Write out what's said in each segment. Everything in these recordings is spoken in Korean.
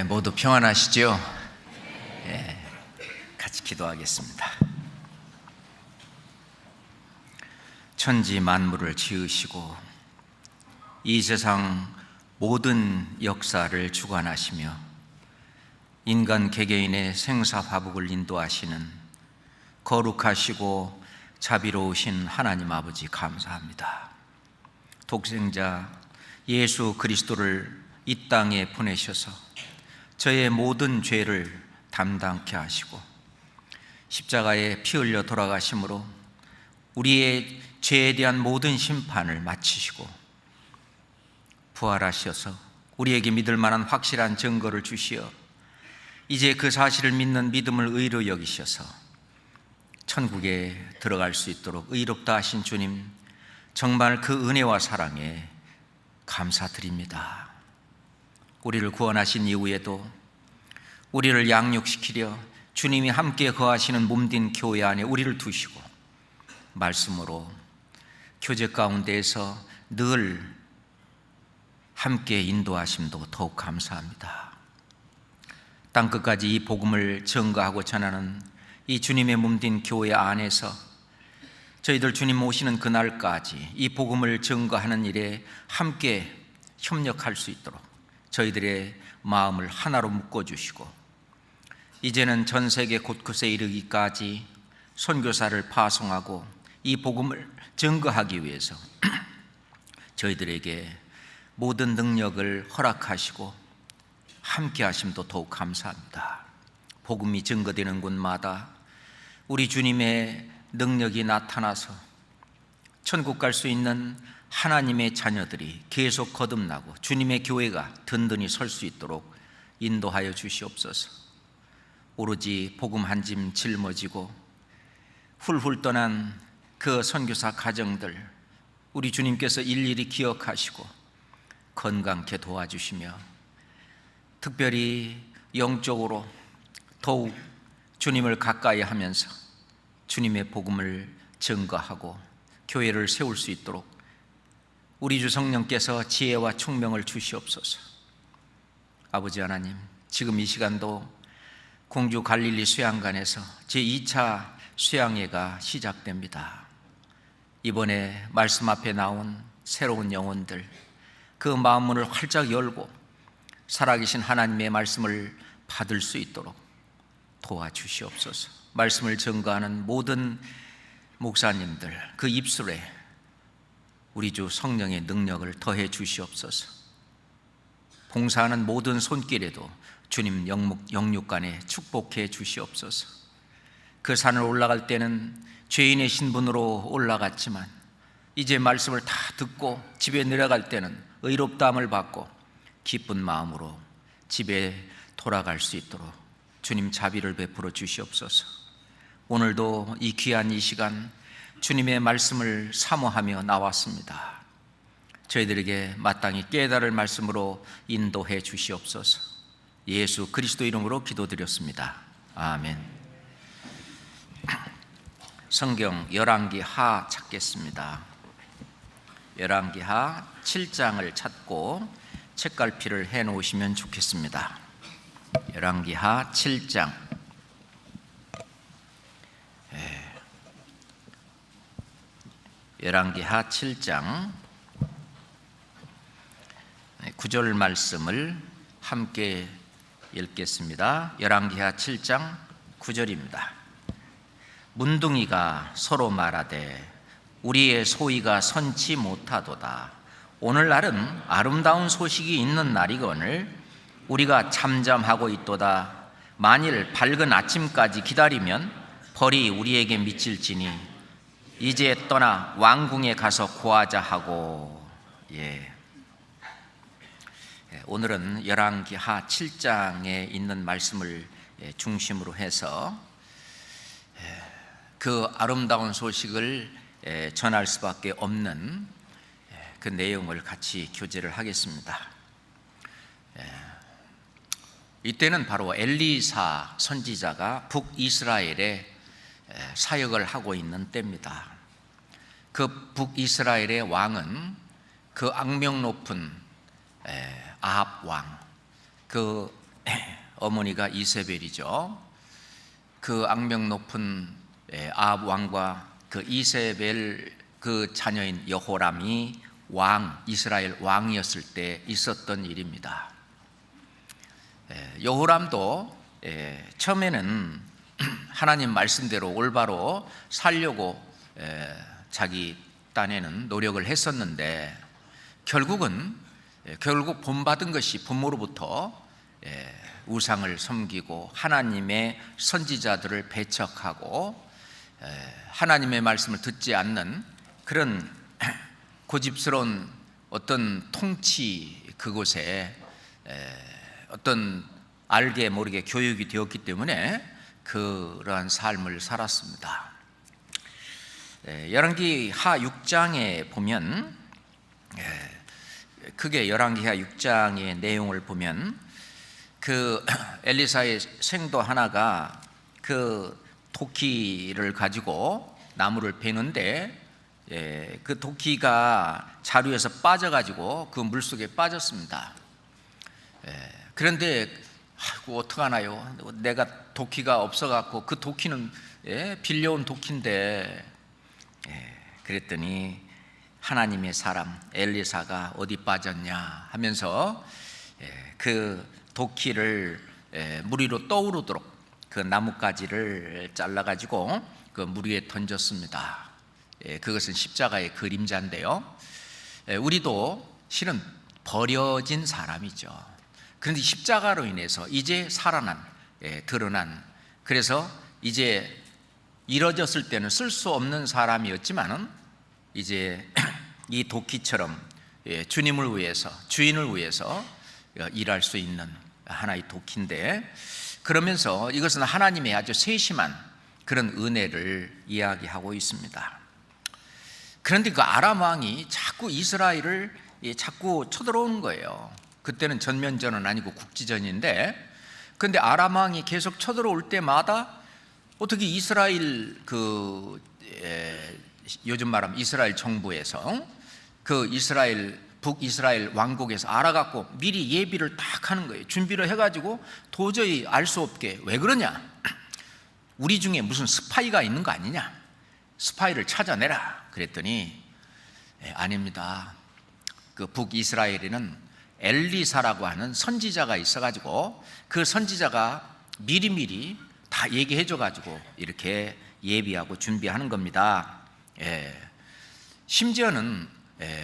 모두 평안하시죠? 같이 기도하겠습니다. 천지 만물을 지으시고 이 세상 모든 역사를 주관하시며 인간 개개인의 생사화복을 인도하시는 거룩하시고 자비로우신 하나님 아버지 감사합니다. 독생자 예수 그리스도를 이 땅에 보내셔서 저의 모든 죄를 담당케 하시고 십자가에 피 흘려 돌아가심으로 우리의 죄에 대한 모든 심판을 마치시고 부활하셔서 우리에게 믿을 만한 확실한 증거를 주시어 이제 그 사실을 믿는 믿음을 의로 여기셔서 천국에 들어갈 수 있도록 의롭다 하신 주님, 정말 그 은혜와 사랑에 감사드립니다. 우리를 구원하신 이후에도 우리를 양육시키려 주님이 함께 거하시는 몸된 교회 안에 우리를 두시고 말씀으로 교제 가운데에서 늘 함께 인도하심도 더욱 감사합니다. 땅끝까지 이 복음을 전가하고 전하는 이 주님의 몸된 교회 안에서 저희들 주님 오시는 그날까지 이 복음을 전가하는 일에 함께 협력할 수 있도록 저희들의 마음을 하나로 묶어주시고 이제는 전 세계 곳곳에 이르기까지 선교사를 파송하고 이 복음을 전거하기 위해서 저희들에게 모든 능력을 허락하시고 함께 하심도 더욱 감사합니다. 복음이 증거되는 곳마다 우리 주님의 능력이 나타나서 천국 갈 수 있는 하나님의 자녀들이 계속 거듭나고 주님의 교회가 든든히 설 수 있도록 인도하여 주시옵소서. 오로지 복음 한 짐 짊어지고 훌훌 떠난 그 선교사 가정들 우리 주님께서 일일이 기억하시고 건강케 도와주시며 특별히 영적으로 더욱 주님을 가까이 하면서 주님의 복음을 증거하고 교회를 세울 수 있도록 우리 주 성령께서 지혜와 총명을 주시옵소서. 아버지 하나님, 지금 이 시간도 공주 갈릴리 수양관에서 제2차 수양회가 시작됩니다. 이번에 말씀 앞에 나온 새로운 영혼들, 그 마음문을 활짝 열고 살아계신 하나님의 말씀을 받을 수 있도록 도와주시옵소서. 말씀을 증거하는 모든 목사님들 그 입술에 우리 주 성령의 능력을 더해 주시옵소서. 봉사하는 모든 손길에도 주님 영육간에 축복해 주시옵소서. 그 산을 올라갈 때는 죄인의 신분으로 올라갔지만 이제 말씀을 다 듣고 집에 내려갈 때는 의롭다함을 받고 기쁜 마음으로 집에 돌아갈 수 있도록 주님 자비를 베풀어 주시옵소서. 오늘도 이 귀한 이 시간 주님의 말씀을 사모하며 나왔습니다. 저희들에게 마땅히 깨달을 말씀으로 인도해 주시옵소서. 예수 그리스도 이름으로 기도드렸습니다. 아멘. 성경 열왕기하 찾겠습니다. 열왕기하 7장을 찾고 책갈피를 해 놓으시면 좋겠습니다. 열왕기하 7장. 열왕기하 7장 9절 말씀을 함께 읽겠습니다. 열왕기하 7장 9절입니다. 문둥이가 서로 말하되 우리의 소위가 선치 못하도다. 오늘날은 아름다운 소식이 있는 날이거늘 우리가 잠잠하고 있도다. 만일 밝은 아침까지 기다리면 벌이 우리에게 미칠지니 이제 떠나 왕궁에 가서 고하자 하고. 오늘은 열왕기하 7장에 있는 말씀을 중심으로 해서 그 아름다운 소식을 전할 수밖에 없는 그 내용을 같이 교제를 하겠습니다. 이때는 바로 엘리사 선지자가 북이스라엘에 사역을 하고 있는 때입니다. 그 북이스라엘의 왕은 그 악명 높은 아합 왕, 그 어머니가 이세벨이죠. 그 악명 높은 아합 왕과 그 이세벨 그 자녀인 여호람이 이스라엘 왕이었을 때 있었던 일입니다. 여호람도 처음에는 하나님 말씀대로 올바로 살려고 자기 딴에는 노력을 했었는데 결국 본받은 것이 부모로부터 우상을 섬기고 하나님의 선지자들을 배척하고 하나님의 말씀을 듣지 않는 그런 고집스러운 어떤 통치 그곳에 어떤 알게 모르게 교육이 되었기 때문에 그러한 삶을 살았습니다. 열왕기하 6장에 보면 크게 열왕기하 6장의 내용을 보면 그 엘리사의 생도 하나가 그 도끼를 가지고 나무를 베는데 그 도끼가 자루에서 빠져가지고 그 물속에 빠졌습니다. 그런데 어떡하나요? 내가 도끼가 없어갖고 그 도끼는 빌려온 도끼인데 그랬더니 하나님의 사람 엘리사가 어디 빠졌냐 하면서 그 도끼를 물 위로 떠오르도록 그 나뭇가지를 잘라가지고 그 물 위에 던졌습니다. 그것은 십자가의 그림자인데요. 우리도 실은 버려진 사람이죠. 그런데 십자가로 인해서 이제 살아난, 드러난, 그래서 이제 이뤄졌을 때는 쓸 수 없는 사람이었지만은 이제 이 도끼처럼 주님을 위해서, 주인을 위해서 일할 수 있는 하나의 도끼인데, 그러면서 이것은 하나님의 아주 세심한 그런 은혜를 이야기하고 있습니다. 그런데 그 아람 왕이 자꾸 이스라엘을 자꾸 쳐들어오는 거예요. 그때는 전면전은 아니고 국지전인데, 그런데 아람 왕이 계속 쳐들어올 때마다 어떻게 이스라엘 요즘 말하면 이스라엘 정부에서 그 북이스라엘 왕국에서 알아갖고 미리 예비를 딱 하는 거예요. 준비를 해가지고 도저히 알 수 없게. 왜 그러냐? 우리 중에 무슨 스파이가 있는 거 아니냐? 스파이를 찾아내라. 그랬더니 아닙니다. 그 북이스라엘에는 엘리사라고 하는 선지자가 있어가지고 그 선지자가 미리미리 다 얘기해줘가지고 이렇게 예비하고 준비하는 겁니다. 심지어는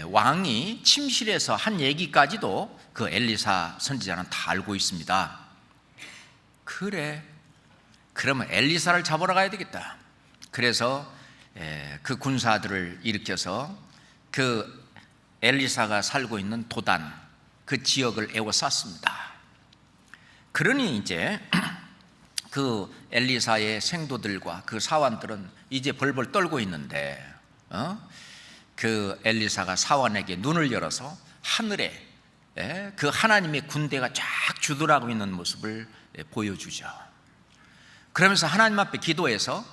왕이 침실에서 한 얘기까지도 그 엘리사 선지자는 다 알고 있습니다. 그래, 그러면 엘리사를 잡으러 가야 되겠다. 그래서 그 군사들을 일으켜서 그 엘리사가 살고 있는 도단 그 지역을 에워쌌습니다. 그러니 이제 그 엘리사의 생도들과 그 사환들은 이제 벌벌 떨고 있는데 그 엘리사가 사환에게 눈을 열어서 하늘에 그 하나님의 군대가 쫙 주둔하고 있는 모습을 보여주죠. 그러면서 하나님 앞에 기도해서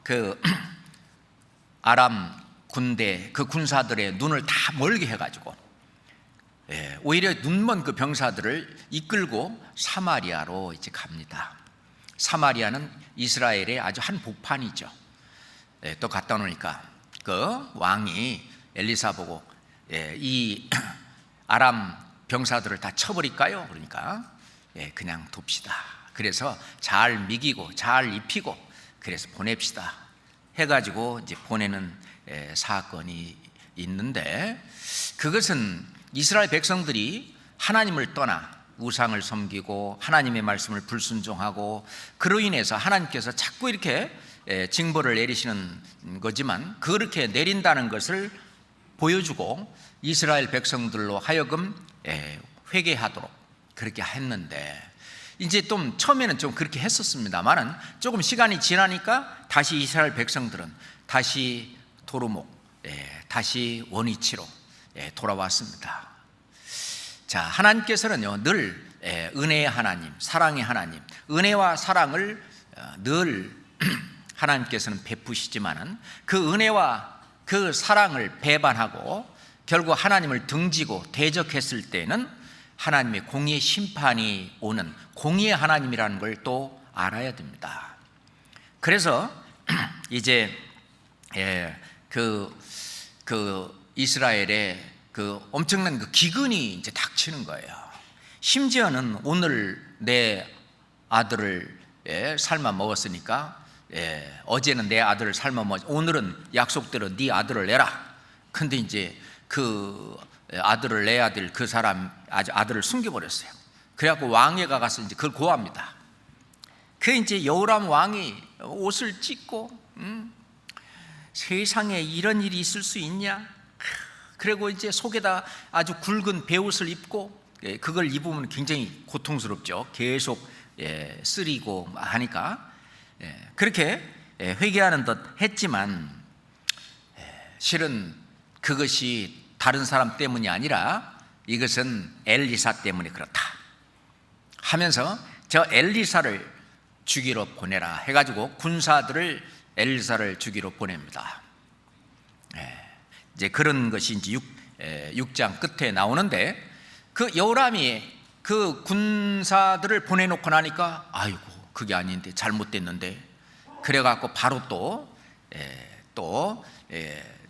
그 아람 군대 그 군사들의 눈을 다 멀게 해가지고 오히려 눈먼 그 병사들을 이끌고 사마리아로 이제 갑니다. 사마리아는 이스라엘의 아주 한 복판이죠. 또 갔다 오니까 그 왕이 엘리사 보고 이 아람 병사들을 다 쳐버릴까요? 그러니까 그냥 둡시다. 그래서 잘 미기고 잘 입히고 그래서 보냅시다 해가지고 이제 보내는 사건이 있는데, 그것은 이스라엘 백성들이 하나님을 떠나 우상을 섬기고 하나님의 말씀을 불순종하고 그로 인해서 하나님께서 자꾸 이렇게 징벌을 내리시는 거지만 그렇게 내린다는 것을 보여주고 이스라엘 백성들로 하여금 회개하도록 그렇게 했는데, 이제 좀 처음에는 좀 그렇게 했었습니다만은 조금 시간이 지나니까 다시 이스라엘 백성들은 다시 도루묵, 다시 원위치로 돌아왔습니다. 자, 하나님께서는요 늘 은혜의 하나님, 사랑의 하나님, 은혜와 사랑을 늘 하나님께서는 베푸시지만은 그 은혜와 그 사랑을 배반하고 결국 하나님을 등지고 대적했을 때는 하나님의 공의 심판이 오는 공의의 하나님이라는 걸 또 알아야 됩니다. 그래서 이제 그 이스라엘의 그 엄청난 그 기근이 이제 닥치는 거예요. 심지어는 오늘 내 아들을 삶아 먹었으니까 어제는 내 아들을 삶아 먹었, 오늘은 약속대로 네 아들을 내라. 근데 이제 그 아들을 내야 될 그 사람 아들을 숨겨버렸어요. 그래갖고 왕에 가서 이제 그걸 고합니다. 그 이제 여호람 왕이 옷을 찢고 세상에 이런 일이 있을 수 있냐? 그리고 이제 속에다 아주 굵은 베옷을 입고 그걸 입으면 굉장히 고통스럽죠. 계속 쓰리고 하니까 그렇게 회개하는 듯 했지만 실은 그것이 다른 사람 때문이 아니라 이것은 엘리사 때문에 그렇다 하면서 저 엘리사를 죽이러 보내라 해가지고 군사들을 엘리사를 죽이러 보냅니다. 이제 그런 것이 이제 6장 끝에 나오는데 그 여호람이 그 군사들을 보내놓고 나니까 아이고 그게 아닌데 잘못됐는데 그래갖고 바로 또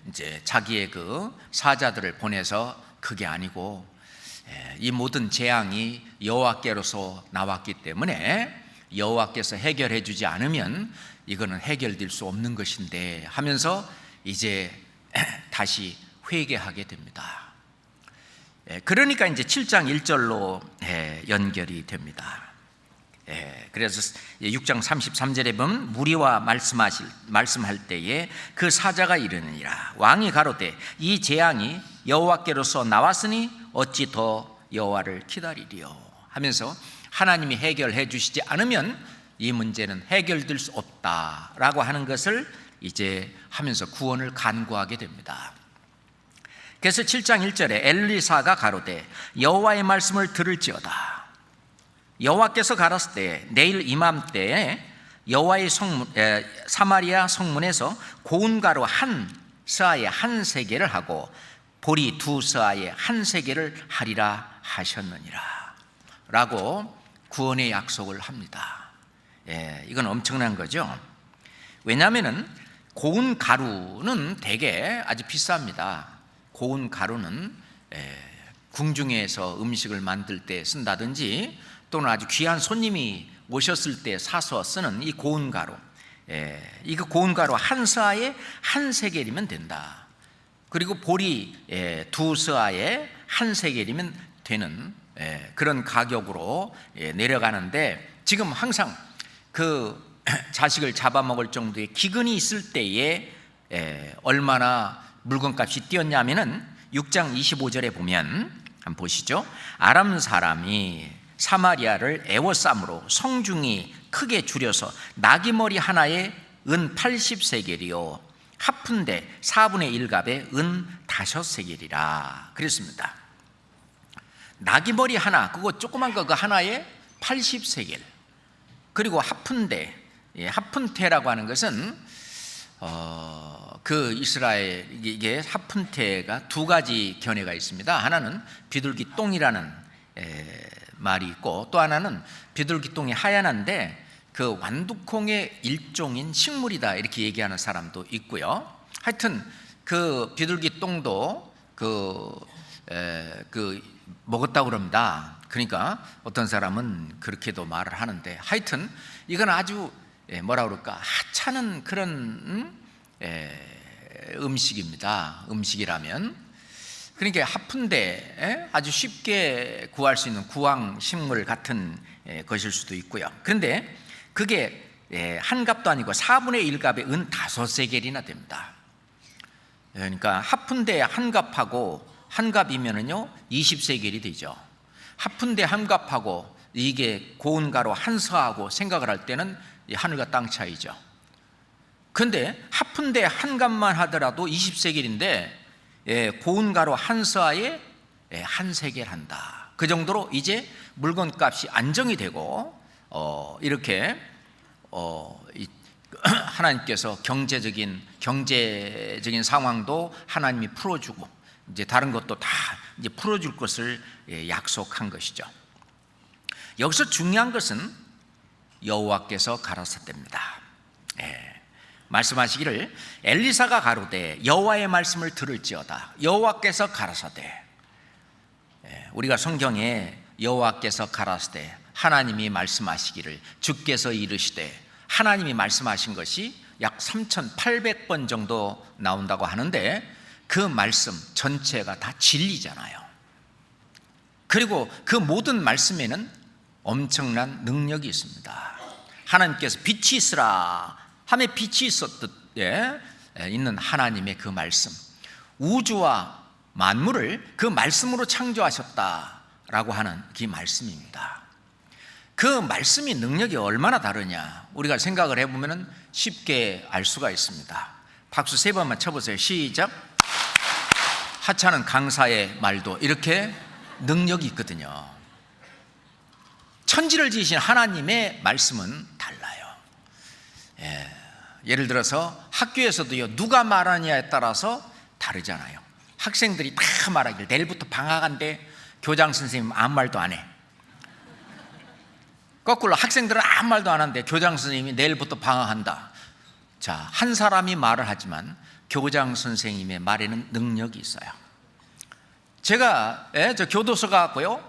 이제 자기의 그 사자들을 보내서 그게 아니고 이 모든 재앙이 여호와께로서 나왔기 때문에 여호와께서 해결해 주지 않으면 이거는 해결될 수 없는 것인데 하면서 이제 다시 회개하게 됩니다. 그러니까 이제 7장 1절로 연결이 됩니다. 그래서 6장 33절에 보면 무리와 말씀할 때에 그 사자가 이르느니라 왕이 가로되 이 재앙이 여호와께로서 나왔으니 어찌 더 여호와를 기다리리요 하면서 하나님이 해결해 주시지 않으면 이 문제는 해결될 수 없다라고 하는 것을 이제 하면서 구원을 간구하게 됩니다. 그래서 7장 1절에 엘리사가 가로되 여호와의 말씀을 들을지어다 여호와께서 가라사대 때 내일 이맘때에 여호와의 사마리아 성문에서 고운 가루 한 스아에 한 세겔을 하고 보리 두 스아에 한 세겔을 하리라 하셨느니라 라고 구원의 약속을 합니다. 이건 엄청난 거죠. 왜냐하면 고운 가루는 되게 아주 비쌉니다. 고운 가루는 궁중에서 음식을 만들 때 쓴다든지 또는 아주 귀한 손님이 오셨을 때 사서 쓰는 이 고운 가루, 이거 고운 가루 한 스아에 한 세겔이면 된다. 그리고 보리 두 스아에 한 세겔이면 되는 그런 가격으로 내려가는데 지금 항상 그 자식을 잡아먹을 정도의 기근이 있을 때에 얼마나 물건값이 뛰었냐면은 6장 25절에 보면 한번 보시죠. 아람 사람이 사마리아를 애워싸므로 성중이 크게 줄여서 나귀머리 하나에 은 80세겔이요 하푼대 4분의 1갑에 은 5세겔이라 그랬습니다. 나귀머리 하나 그거 조그만 거 그 하나에 80세겔 그리고 하푼대 하푼테라고 하는 것은 그 이스라엘 이게 하푼테가 두 가지 견해가 있습니다. 하나는 비둘기 똥이라는 말이 있고 또 하나는 비둘기 똥이 하얀한데 그 완두콩의 일종인 식물이다 이렇게 얘기하는 사람도 있고요. 하여튼 그 비둘기 똥도 그 먹었다고 그럽니다. 그러니까 어떤 사람은 그렇게도 말을 하는데 하여튼 이건 아주 뭐라 그럴까 하찮은 그런 음식입니다. 음식이라면 그러니까 하푼데 아주 쉽게 구할 수 있는 구황 식물 같은 것일 수도 있고요. 그런데 그게 한 갑도 아니고 4분의 1갑에 은 5세겔이나 됩니다. 그러니까 하푼데 한 갑하고 한 갑이면은요 20세겔이 되죠. 하푼데 한 갑하고 이게 고운 가루 한 서하고 생각을 할 때는 하늘과 땅 차이죠. 그런데 하푼데 한 갑만 하더라도 20세겔인데 고운 가루 한 서하에 한 세겔 한다. 그 정도로 이제 물건값이 안정이 되고 이렇게 하나님께서 경제적인 상황도 하나님이 풀어주고 이제 다른 것도 다 이제 풀어줄 것을 약속한 것이죠. 여기서 중요한 것은 여호와께서 가라사대입니다. 말씀하시기를 엘리사가 가로되 여호와의 말씀을 들을지어다. 여호와께서 가라사대. 우리가 성경에 여호와께서 가라사대, 하나님이 말씀하시기를, 주께서 이르시되, 하나님이 말씀하신 것이 약 3,800번 정도 나온다고 하는데 그 말씀 전체가 다 진리잖아요. 그리고 그 모든 말씀에는 엄청난 능력이 있습니다. 하나님께서 빛이 있으라 하며 빛이 있었듯 있는 하나님의 그 말씀, 우주와 만물을 그 말씀으로 창조하셨다라고 하는 그 말씀입니다. 그 말씀이 능력이 얼마나 다르냐 우리가 생각을 해보면 쉽게 알 수가 있습니다. 박수 3번만 쳐보세요. 시작. 하찮은 강사의 말도 이렇게 능력이 있거든요. 천지를 지으신 하나님의 말씀은 달라요. 예를 들어서 학교에서도요, 누가 말하느냐에 따라서 다르잖아요. 학생들이 다 말하길 내일부터 방학한데 교장 선생님 아무 말도 안 해. 거꾸로 학생들은 아무 말도 안 하는데 교장 선생님이 내일부터 방학한다. 자, 한 사람이 말을 하지만 교장 선생님의 말에는 능력이 있어요. 제가 저 교도소 가고요,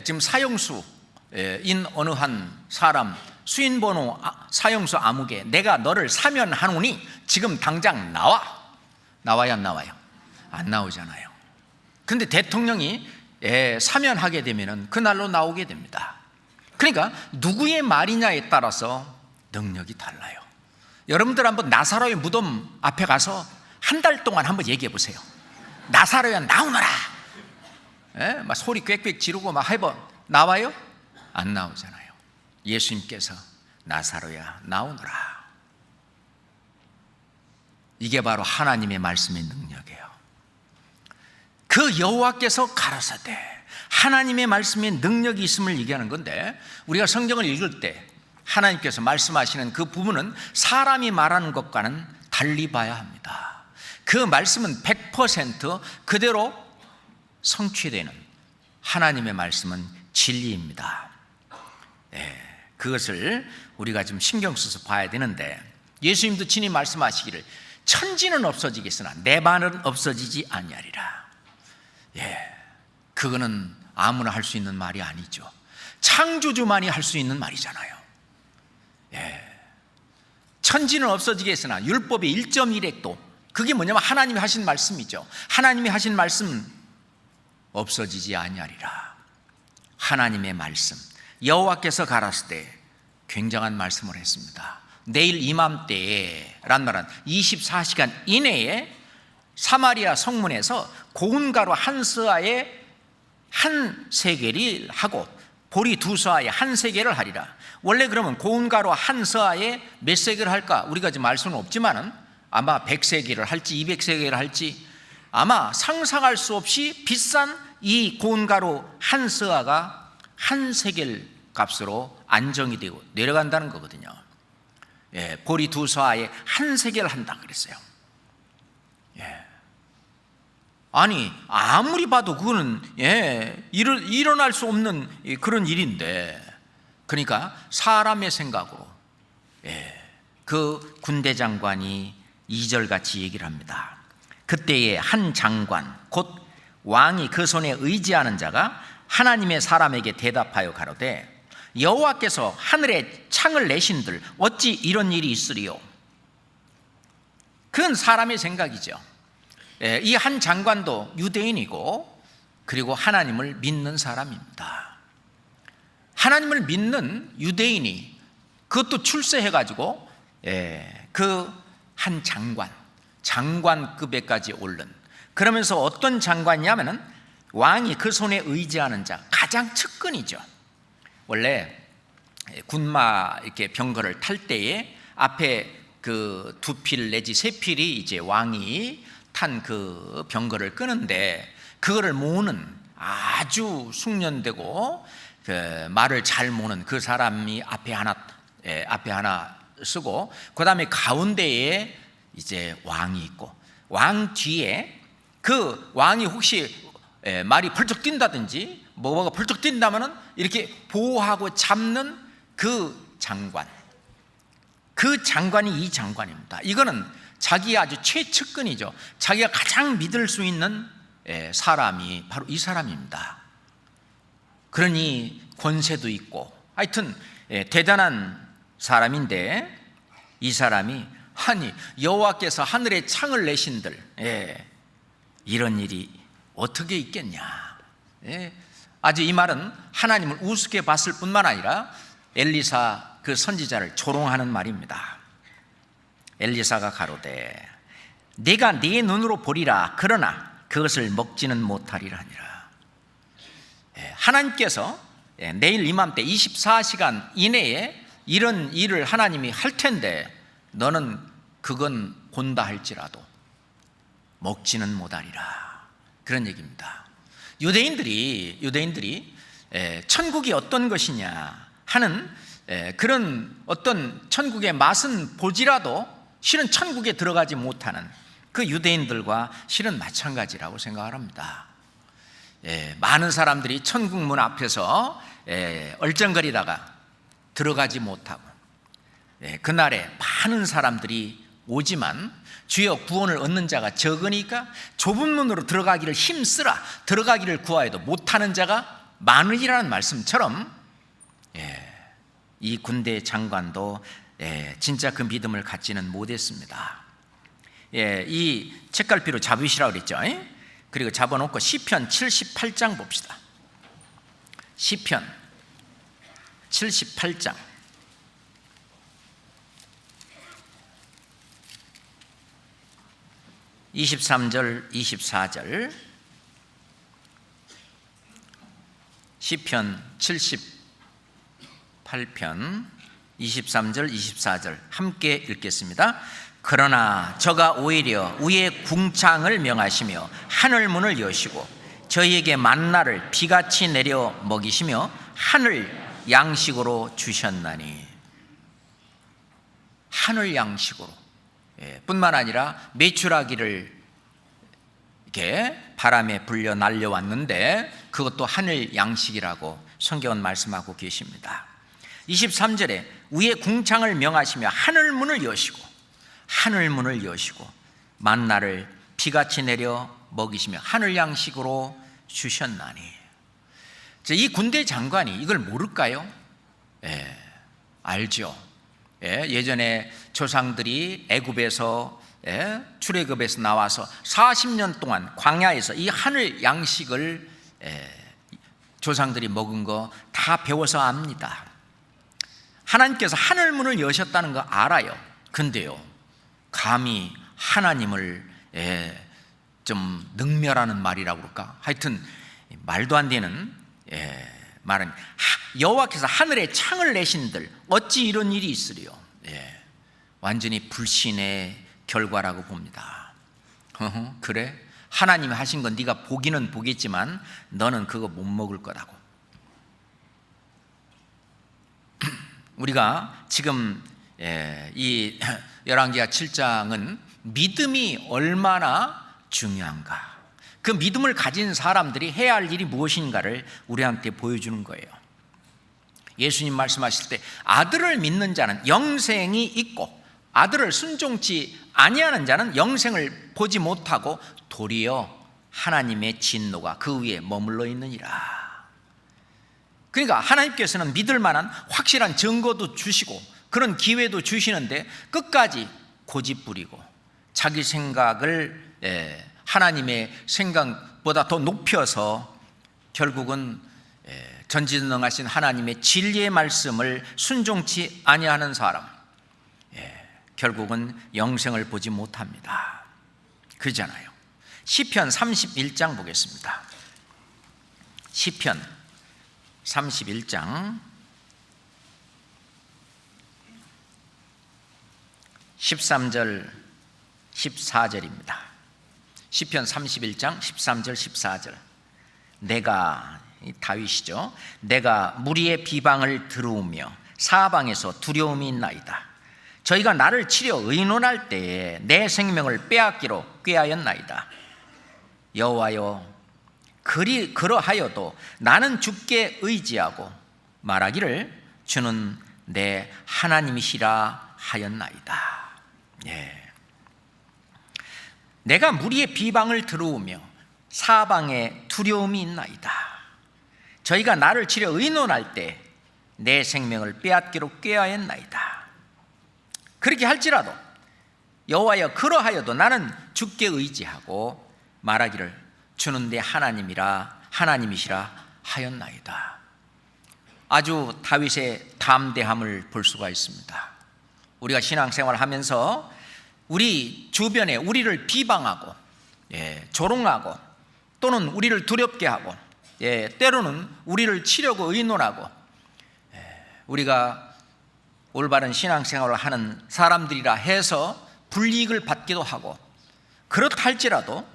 지금 사형수 인 어느 한 사람 수인번호 사형수 아무개 내가 너를 사면하노니 지금 당장 나와야 안 나와요? 안 나오잖아요. 근데 대통령이 사면하게 되면은 그날로 나오게 됩니다. 그러니까 누구의 말이냐에 따라서 능력이 달라요. 여러분들 한번 나사로의 무덤 앞에 가서 한 달 동안 한번 얘기해 보세요. 나사로야 나오너라. 막 소리 꽥꽥 지르고 막 해봐. 나와요? 안 나오잖아요. 예수님께서 나사로야 나오너라. 이게 바로 하나님의 말씀의 능력이에요. 그 여호와께서 가라사대, 하나님의 말씀에 능력이 있음을 얘기하는 건데, 우리가 성경을 읽을 때 하나님께서 말씀하시는 그 부분은 사람이 말하는 것과는 달리 봐야 합니다. 그 말씀은 100% 그대로 성취되는, 하나님의 말씀은 진리입니다. 그것을 우리가 좀 신경 써서 봐야 되는데, 예수님도 친히 말씀하시기를 천지는 없어지겠으나 내 말은 없어지지 아니하리라. 그거는 아무나 할 수 있는 말이 아니죠. 창조주만이 할 수 있는 말이잖아요. 천지는 없어지겠으나 율법의 1.1획도, 그게 뭐냐면 하나님이 하신 말씀이죠. 하나님이 하신 말씀 없어지지 아니하리라. 하나님의 말씀, 여호와께서 가라사대, 굉장한 말씀을 했습니다. 내일 이맘때에 란 말은 24시간 이내에 사마리아 성문에서 고운 가루 한 스아에 한 세겔을 하고 보리 2스아에 한 세겔을 하리라. 원래 그러면 고운 가루 한 스아에 몇 세겔을 할까? 우리가 지금 알 수는 없지만은 아마 100세겔을 할지 200세겔을 할지 아마 상상할 수 없이 비싼 이 고운 가루 한 스아가 한 세겔 값으로 안정이 되고 내려간다는 거거든요. 보리 2스아에 한 세겔을 한다 그랬어요. 아니 아무리 봐도 그거는 일어날 수 없는 그런 일인데, 그러니까 사람의 생각으로 그 군대 장관이 2절같이 얘기를 합니다. 그때에 한 장관 곧 왕이 그 손에 의지하는 자가 하나님의 사람에게 대답하여 가로되 여호와께서 하늘에 창을 내신들 어찌 이런 일이 있으리요? 그건 사람의 생각이죠. 이 한 장관도 유대인이고 그리고 하나님을 믿는 사람입니다. 하나님을 믿는 유대인이 그것도 출세해가지고 그 한 장관급에까지 오른, 그러면서 어떤 장관이냐면은 왕이 그 손에 의지하는 자, 가장 측근이죠. 원래 군마 이렇게 병거를 탈 때에 앞에 그 2필 내지 3필이 이제 왕이 탄 그 병거를 끄는데, 그거를 모으는 아주 숙련되고 그 말을 잘 모는 그 사람이 앞에 하나 쓰고, 그 다음에 가운데에 이제 왕이 있고, 왕 뒤에 그 왕이 혹시 말이 펄쩍 뛴다든지 뭐가 펄쩍 뛴다면은 이렇게 보호하고 잡는 그 장관, 그 장관이 이 장관입니다. 이거는 자기의 아주 최측근이죠. 자기가 가장 믿을 수 있는 사람이 바로 이 사람입니다. 그러니 권세도 있고 하여튼 대단한 사람인데, 이 사람이 아니 여호와께서 하늘에 창을 내신들 이런 일이 어떻게 있겠냐. 아주 이 말은 하나님을 우습게 봤을 뿐만 아니라 엘리사 그 선지자를 조롱하는 말입니다. 엘리사가 가로되 내가 네 눈으로 보리라, 그러나 그것을 먹지는 못하리라 하니라. 하나님께서 내일 이맘때 24시간 이내에 이런 일을 하나님이 할 텐데 너는 그건 본다 할지라도 먹지는 못하리라, 그런 얘기입니다. 유대인들이 천국이 어떤 것이냐 하는 그런 어떤 천국의 맛은 보지라도 실은 천국에 들어가지 못하는 그 유대인들과 실은 마찬가지라고 생각을 합니다. 많은 사람들이 천국 문 앞에서 얼쩡거리다가 들어가지 못하고, 그날에 많은 사람들이 오지만 주여 구원을 얻는 자가 적으니까 좁은 문으로 들어가기를 힘쓰라, 들어가기를 구하여도 못하는 자가 많으리라는 말씀처럼 이 군대 장관도 진짜 그 믿음을 갖지는 못했습니다. 이 책갈피로 잡으시라고 그랬죠. 그리고 잡아놓고 시편 78장 봅시다. 시편 78장 23절 24절, 시편 78편 23절 24절 함께 읽겠습니다. 그러나 저가 오히려 위의 궁창을 명하시며 하늘 문을 여시고 저희에게 만나를 비같이 내려 먹이시며 하늘 양식으로 주셨나니. 하늘 양식으로 뿐만 아니라 메추라기를 이렇게 바람에 불려 날려왔는데 그것도 하늘 양식이라고 성경은 말씀하고 계십니다. 23절에 위에 궁창을 명하시며 하늘 문을 여시고 만나를 비같이 내려 먹이시며 하늘 양식으로 주셨나니. 이 군대 장관이 이걸 모를까요? 알죠. 예전에 조상들이 애굽에서 출애굽에서 나와서 40년 동안 광야에서 이 하늘 양식을 조상들이 먹은 거 다 배워서 압니다. 하나님께서 하늘 문을 여셨다는 거 알아요. 근데요, 감히 하나님을 좀 능멸하는 말이라고 그럴까? 하여튼 말도 안 되는 말은, 여호와께서 하늘에 창을 내신들 어찌 이런 일이 있으리요. 완전히 불신의 결과라고 봅니다. 그래? 하나님이 하신 건 네가 보기는 보겠지만 너는 그거 못 먹을 거라고. 우리가 지금 이 열왕기하 7장은 믿음이 얼마나 중요한가, 그 믿음을 가진 사람들이 해야 할 일이 무엇인가를 우리한테 보여주는 거예요. 예수님 말씀하실 때 아들을 믿는 자는 영생이 있고 아들을 순종치 아니하는 자는 영생을 보지 못하고 도리어 하나님의 진노가 그 위에 머물러 있느니라. 그러니까 하나님께서는 믿을 만한 확실한 증거도 주시고 그런 기회도 주시는데 끝까지 고집부리고 자기 생각을 하나님의 생각보다 더 높여서 결국은 전지전능하신 하나님의 진리의 말씀을 순종치 아니하는 사람, 결국은 영생을 보지 못합니다. 그러잖아요. 시편 31장 보겠습니다. 시편 31장 13절 14절입니다. 시편 31장 13절 14절. 내가, 다윗이죠, 내가 무리의 비방을 들으며 사방에서 두려움이 있나이다. 저희가 나를 치려 의논할 때에 내 생명을 빼앗기로 꾀하였나이다. 여호와여, 그러하여도 나는 주께 의지하고 말하기를 주는 내 하나님이시라 하였나이다. 예. 내가 무리의 비방을 들어오며 사방에 두려움이 있나이다. 저희가 나를 치려 의논할 때 내 생명을 빼앗기로 꾀하였나이다. 그렇게 할지라도 여호와여 그러하여도 나는 주께 의지하고 말하기를 주는 내 하나님이시라 하였나이다. 아주 다윗의 담대함을 볼 수가 있습니다. 우리가 신앙생활을 하면서 우리 주변에 우리를 비방하고 조롱하고 또는 우리를 두렵게 하고 때로는 우리를 치려고 의논하고 우리가 올바른 신앙생활을 하는 사람들이라 해서 불이익을 받기도 하고 그렇다 할지라도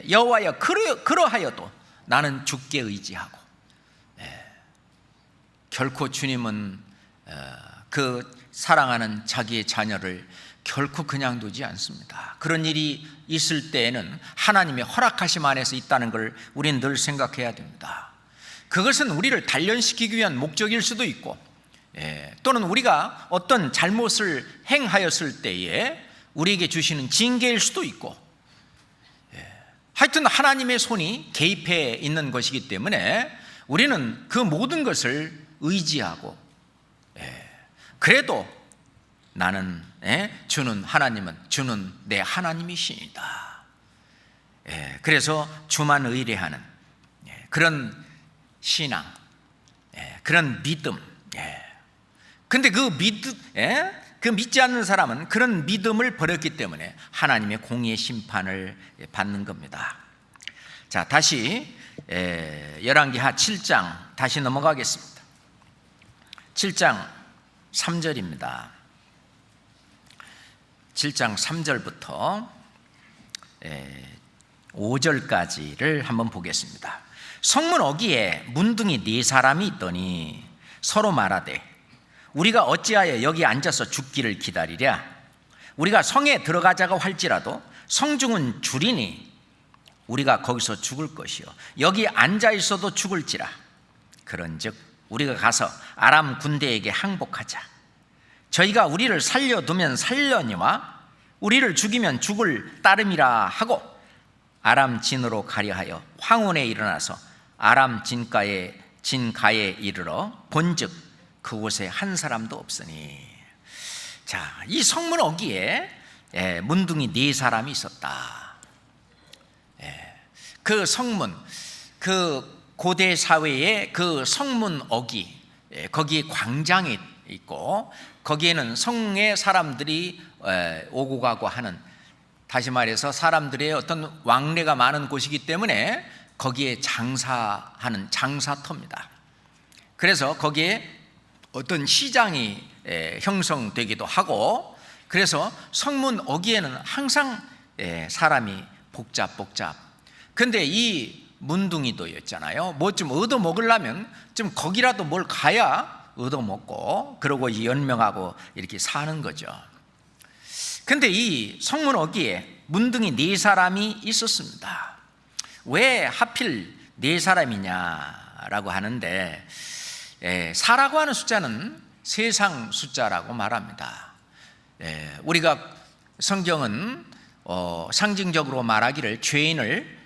여호와여 그러하여도 나는 주께 의지하고 결코 주님은 그 사랑하는 자기의 자녀를 결코 그냥 두지 않습니다. 그런 일이 있을 때에는 하나님의 허락하심 안에서 있다는 걸 우리는 늘 생각해야 됩니다. 그것은 우리를 단련시키기 위한 목적일 수도 있고 또는 우리가 어떤 잘못을 행하였을 때에 우리에게 주시는 징계일 수도 있고 하여튼 하나님의 손이 개입해 있는 것이기 때문에 우리는 그 모든 것을 의지하고 그래도 나는 하나님은 주는 내 하나님이시니다. 그래서 주만 의뢰하는 그런 신앙, 그런 믿음. 근데 그 믿지 않는 사람은 그런 믿음을 버렸기 때문에 하나님의 공의의 심판을 받는 겁니다. 자, 다시 열왕기하 7장 다시 넘어가겠습니다. 7장 3절입니다. 7장 3절부터 5절까지를 한번 보겠습니다. 성문 어귀에 문둥이 4사람이 있더니 서로 말하되 우리가 어찌하여 여기 앉아서 죽기를 기다리랴. 우리가 성에 들어가자고 할지라도 성중은 줄이니 우리가 거기서 죽을 것이요 여기 앉아 있어도 죽을지라. 그런즉 우리가 가서 아람 군대에게 항복하자. 저희가 우리를 살려두면 살려니와 우리를 죽이면 죽을 따름이라 하고 아람 진으로 가려하여 황혼에 일어나서 아람 진가에 이르러 본즉 그곳에 한 사람도 없으니. 자, 이 성문 어귀에 문둥이 4사람이 있었다. 그 성문, 그 고대 사회의 그 성문 어귀, 거기에 광장이 있고 거기에는 성의 사람들이 오고 가고 하는, 다시 말해서 사람들의 어떤 왕래가 많은 곳이기 때문에 거기에 장사하는 장사터입니다. 그래서 거기에 어떤 시장이 형성되기도 하고, 그래서 성문 어귀에는 항상 사람이 복잡. 근데 이 문둥이도였잖아요. 뭐 좀 얻어 먹으려면 좀 거기라도 뭘 가야 얻어 먹고 그러고 연명하고 이렇게 사는 거죠. 근데 이 성문 어귀에 문둥이 4사람이 있었습니다. 왜 하필 4사람이냐라고 하는데, 4라고 하는 숫자는 세상 숫자라고 말합니다. 우리가 성경은 상징적으로 말하기를 죄인을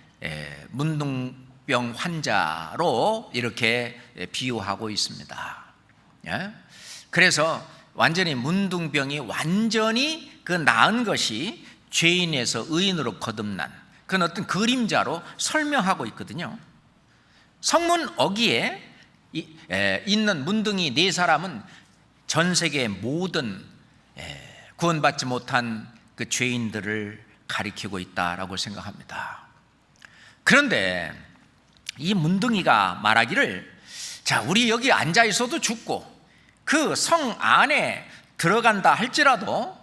문둥병 환자로 이렇게 비유하고 있습니다. 그래서 완전히 문둥병이 완전히 그 나은 것이 죄인에서 의인으로 거듭난 그런 어떤 그림자로 설명하고 있거든요. 성문 어귀에 있는 문둥이 4사람은 전 세계의 모든 구원받지 못한 그 죄인들을 가리키고 있다라고 생각합니다. 그런데 이 문둥이가 말하기를, 자, 우리 여기 앉아 있어도 죽고 그 성 안에 들어간다 할지라도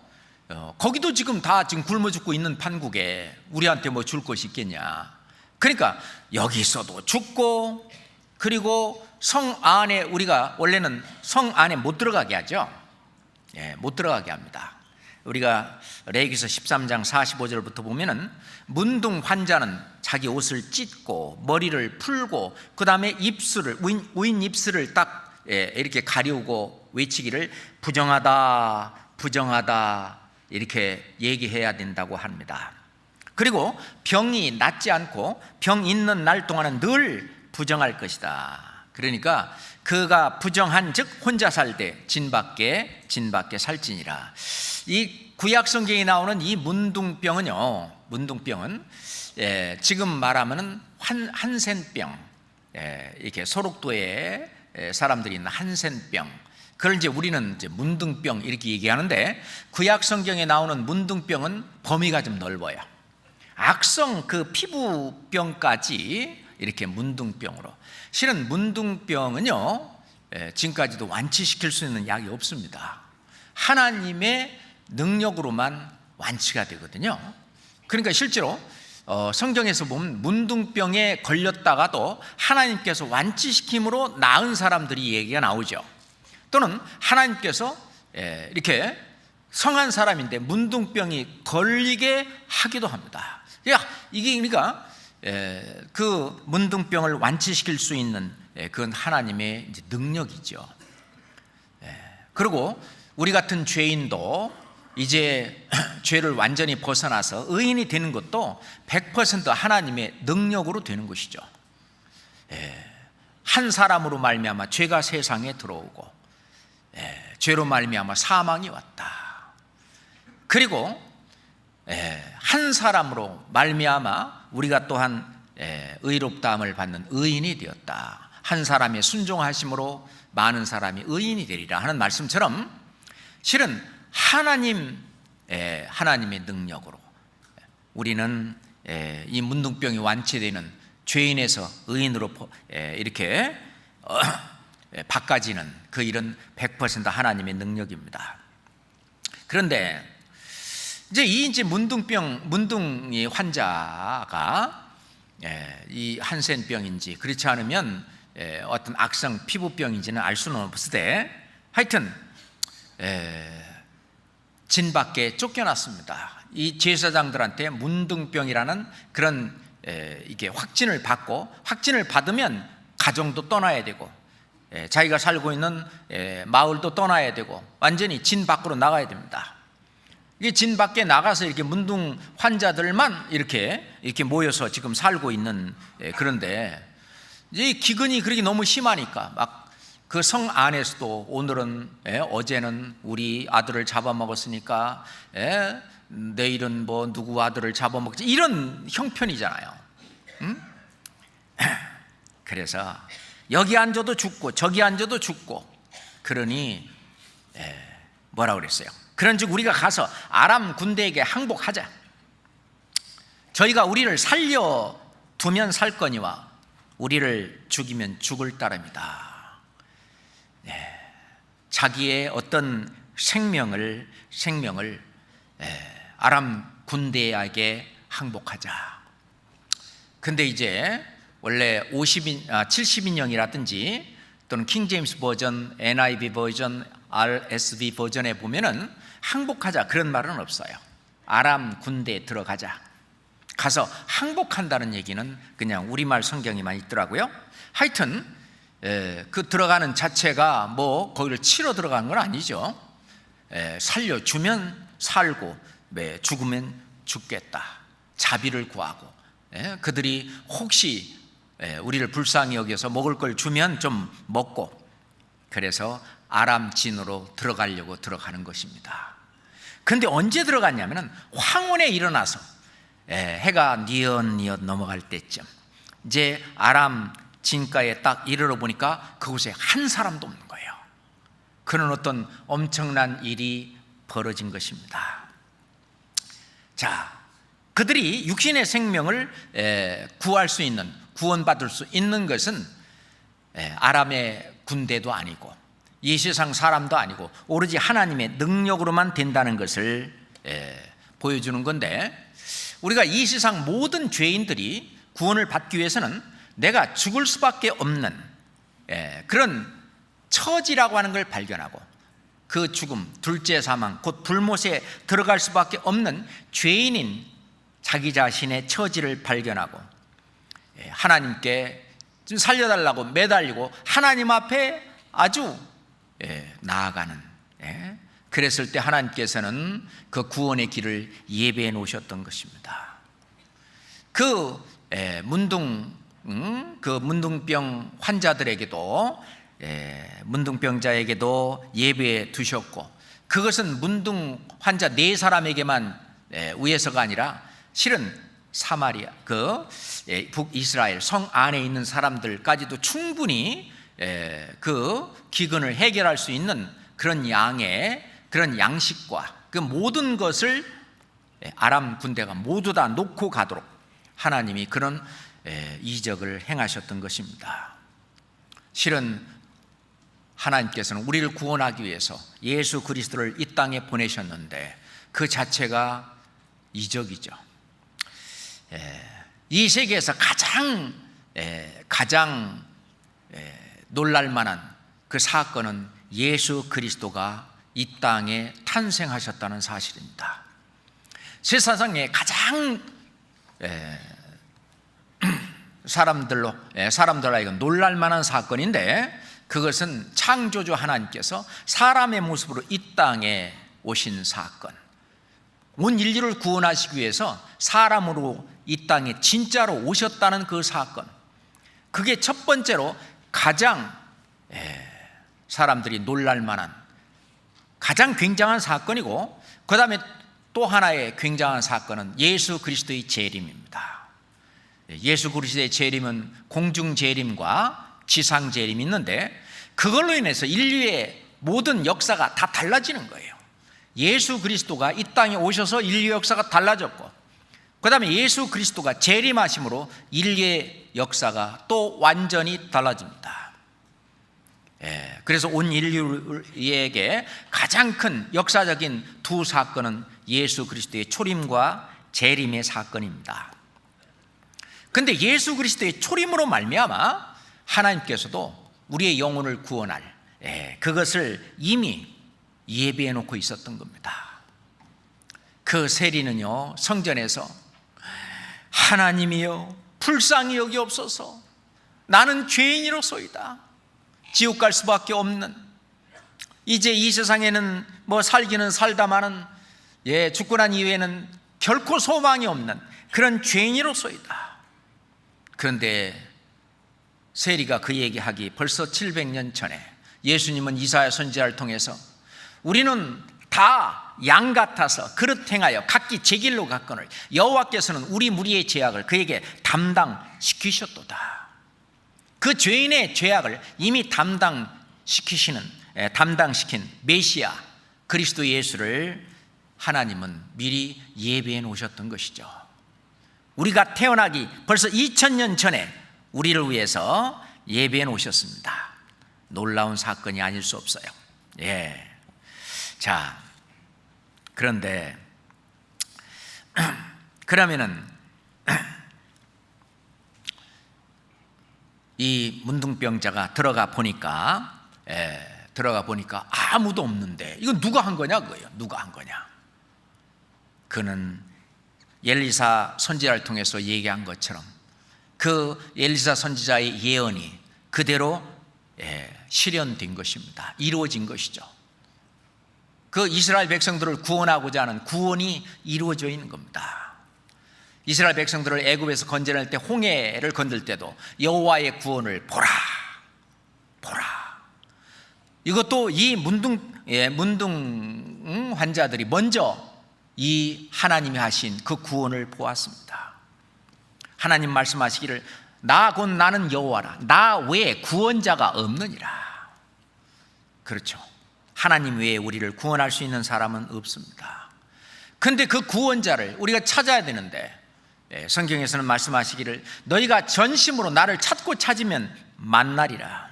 거기도 지금 다 굶어 죽고 있는 판국에 우리한테 뭐 줄 것이 있겠냐. 그러니까 여기 있어도 죽고, 그리고 성 안에 우리가 원래는 성 안에 못 들어가게 하죠. 못 들어가게 합니다. 우리가 레위기서 13장 45절부터 보면은 문둥 환자는 자기 옷을 찢고 머리를 풀고 그 다음에 입술을 우인 입술을 딱 이렇게 가리우고 외치기를 부정하다 부정하다 이렇게 얘기해야 된다고 합니다. 그리고 병이 낫지 않고 병 있는 날 동안은 늘 부정할 것이다. 그러니까 그가 부정한 즉 혼자 살되 진밖에 살지니라. 이 구약 성경에 나오는 이 문둥병은요, 문둥병은 지금 말하면은 한센병, 이렇게 소록도에 사람들이 있는 한센병, 그걸 이제 우리는 이제 문둥병 이렇게 얘기하는데, 구약 성경에 나오는 문둥병은 범위가 좀 넓어요. 악성 그 피부병까지 이렇게 문둥병으로. 실은 문둥병은요, 지금까지도 완치시킬 수 있는 약이 없습니다. 하나님의 능력으로만 완치가 되거든요. 그러니까 실제로 성경에서 보면 문둥병에 걸렸다가도 하나님께서 완치시킴으로 나은 사람들이 얘기가 나오죠. 또는 하나님께서 이렇게 성한 사람인데 문둥병이 걸리게 하기도 합니다. 이게 그러니까 그 문둥병을 완치시킬 수 있는 그건 하나님의 이제 능력이죠. 그리고 우리 같은 죄인도 이제 죄를 완전히 벗어나서 의인이 되는 것도 100% 하나님의 능력으로 되는 것이죠. 한 사람으로 말미암아 죄가 세상에 들어오고 죄로 말미암아 사망이 왔다. 그리고 한 사람으로 말미암아 우리가 또한 의롭다함을 받는 의인이 되었다. 한 사람의 순종하심으로 많은 사람이 의인이 되리라 하는 말씀처럼 실은 하나님의 능력으로 우리는 이 문둥병이 완치되는 죄인에서 의인으로 이렇게 바꿔지는 그 일은 100% 하나님의 능력입니다. 그런데 이제 문둥이 환자가 이 한센병인지 그렇지 않으면 어떤 악성 피부병인지는 알 수는 없으되 하여튼 진 밖에 쫓겨났습니다. 이 제사장들한테 문둥병이라는 그런 이게 확진을 받으면 가정도 떠나야 되고 자기가 살고 있는 마을도 떠나야 되고 완전히 진 밖으로 나가야 됩니다. 이게 진 밖에 나가서 이렇게 문둥 환자들만 이렇게 모여서 지금 살고 있는 그런데 이제 기근이 그렇게 너무 심하니까 막 그 성 안에서도 오늘은 어제는 우리 아들을 잡아먹었으니까 내일은 뭐 누구 아들을 잡아먹지 이런 형편이잖아요. 그래서 여기 앉아도 죽고 저기 앉아도 죽고 그러니 뭐라 그랬어요? 그런즉 우리가 가서 아람 군대에게 항복하자. 저희가 우리를 살려두면 살 거니와 우리를 죽이면 죽을 따름이다. 자기의 어떤 생명을 아람 군대에게 항복하자. 근데 이제 원래 70인형이라든지 또는 킹제임스 버전, NIV 버전, RSV 버전에 보면은 항복하자 그런 말은 없어요. 아람 군대에 들어가자. 가서 항복한다는 얘기는 그냥 우리말 성경에만 있더라고요. 하여튼 그 들어가는 자체가 뭐 거기를 치러 들어간 건 아니죠. 살려주면 살고 죽으면 죽겠다. 자비를 구하고 그들이 혹시 우리를 불쌍히 여겨서 먹을 걸 주면 좀 먹고 그래서 아람 진으로 들어가려고 들어가는 것입니다. 그런데 언제 들어갔냐면 황혼에 일어나서 해가 뉘엿뉘엿 넘어갈 때쯤 이제 아람 진가에 딱 이르러 보니까 그곳에 한 사람도 없는 거예요. 그런 어떤 엄청난 일이 벌어진 것입니다. 자, 그들이 육신의 생명을 구할 수 있는, 구원받을 수 있는 것은 아람의 군대도 아니고 이 세상 사람도 아니고 오로지 하나님의 능력으로만 된다는 것을 보여주는 건데, 우리가 이 세상 모든 죄인들이 구원을 받기 위해서는 내가 죽을 수밖에 없는 그런 처지라고 하는 걸 발견하고 그 죽음, 둘째 사망, 곧 불못에 들어갈 수밖에 없는 죄인인 자기 자신의 처지를 발견하고 하나님께 좀 살려달라고 매달리고 하나님 앞에 아주 나아가는, 그랬을 때 하나님께서는 그 구원의 길을 예배해 놓으셨던 것입니다. 그 문둥병 환자들에게도, 문둥병자에게도 예배해 두셨고, 그것은 문둥 환자 4사람에게만 의해서가 아니라 실은 사마리아, 북이스라엘 성 안에 있는 사람들까지도 충분히 그 기근을 해결할 수 있는 그런 양식과 그 모든 것을 아람 군대가 모두 다 놓고 가도록 하나님이 그런 이적을 행하셨던 것입니다. 실은 하나님께서는 우리를 구원하기 위해서 예수 그리스도를 이 땅에 보내셨는데 그 자체가 이적이죠. 이 세계에서 가장 놀랄 만한 그 사건은 예수 그리스도가 이 땅에 탄생하셨다는 사실입니다. 세상에 가장 사람들 하여금 놀랄 만한 사건인데, 그것은 창조주 하나님께서 사람의 모습으로 이 땅에 오신 사건, 온 인류를 구원하시기 위해서 사람으로 이 땅에 진짜로 오셨다는 그 사건, 그게 첫 번째로 가장 사람들이 놀랄 만한 가장 굉장한 사건이고, 그 다음에 또 하나의 굉장한 사건은 예수 그리스도의 재림입니다. 예수 그리스도의 재림은 공중 재림과 지상 재림이 있는데, 그걸로 인해서 인류의 모든 역사가 다 달라지는 거예요. 예수 그리스도가 이 땅에 오셔서 인류 역사가 달라졌고, 그 다음에 예수 그리스도가 재림하심으로 인류의 역사가 또 완전히 달라집니다. 그래서 온 인류에게 가장 큰 역사적인 두 사건은 예수 그리스도의 초림과 재림의 사건입니다. 그런데 예수 그리스도의 초림으로 말미암아 하나님께서도 우리의 영혼을 구원할 그것을 이미 예비해 놓고 있었던 겁니다. 그 세리는요, 성전에서 하나님이여 불쌍히 여기옵소서, 나는 죄인이로소이다. 지옥 갈 수밖에 없는, 이제 이 세상에는 살기는 살다마는 죽고 난 이후에는 결코 소망이 없는 그런 죄인이로소이다. 그런데 세리가 그 얘기하기 벌써 700년 전에 예수님은 이사야 선지자를 통해서 우리는 다 양 같아서 그릇 행하여 각기 제 길로 갔거늘 여호와께서는 우리 무리의 죄악을 그에게 담당시키셨도다. 그 죄인의 죄악을 이미 담당시킨 메시아 그리스도 예수를 하나님은 미리 예비해 놓으셨던 것이죠. 우리가 태어나기 벌써 2000년 전에 우리를 위해서 예비해 놓으셨습니다. 놀라운 사건이 아닐 수 없어요. 자, 그런데 그러면은 이 문둥병자가 들어가 보니까 아무도 없는데 이건 누가 한 거냐 그거예요. 누가 한 거냐? 그는 엘리사 선지자를 통해서 얘기한 것처럼 그 엘리사 선지자의 예언이 그대로 실현된 것입니다. 이루어진 것이죠. 그 이스라엘 백성들을 구원하고자 하는 구원이 이루어져 있는 겁니다. 이스라엘 백성들을 애굽에서 건져낼 때 홍해를 건들 때도 여호와의 구원을 보라. 이것도 이 문둥 환자들이 먼저 이 하나님이 하신 그 구원을 보았습니다. 하나님 말씀하시기를 나 곧 나는 여호와라, 나 외에 구원자가 없느니라. 그렇죠. 하나님 외에 우리를 구원할 수 있는 사람은 없습니다. 그런데 그 구원자를 우리가 찾아야 되는데 성경에서는 말씀하시기를 너희가 전심으로 나를 찾으면 만나리라.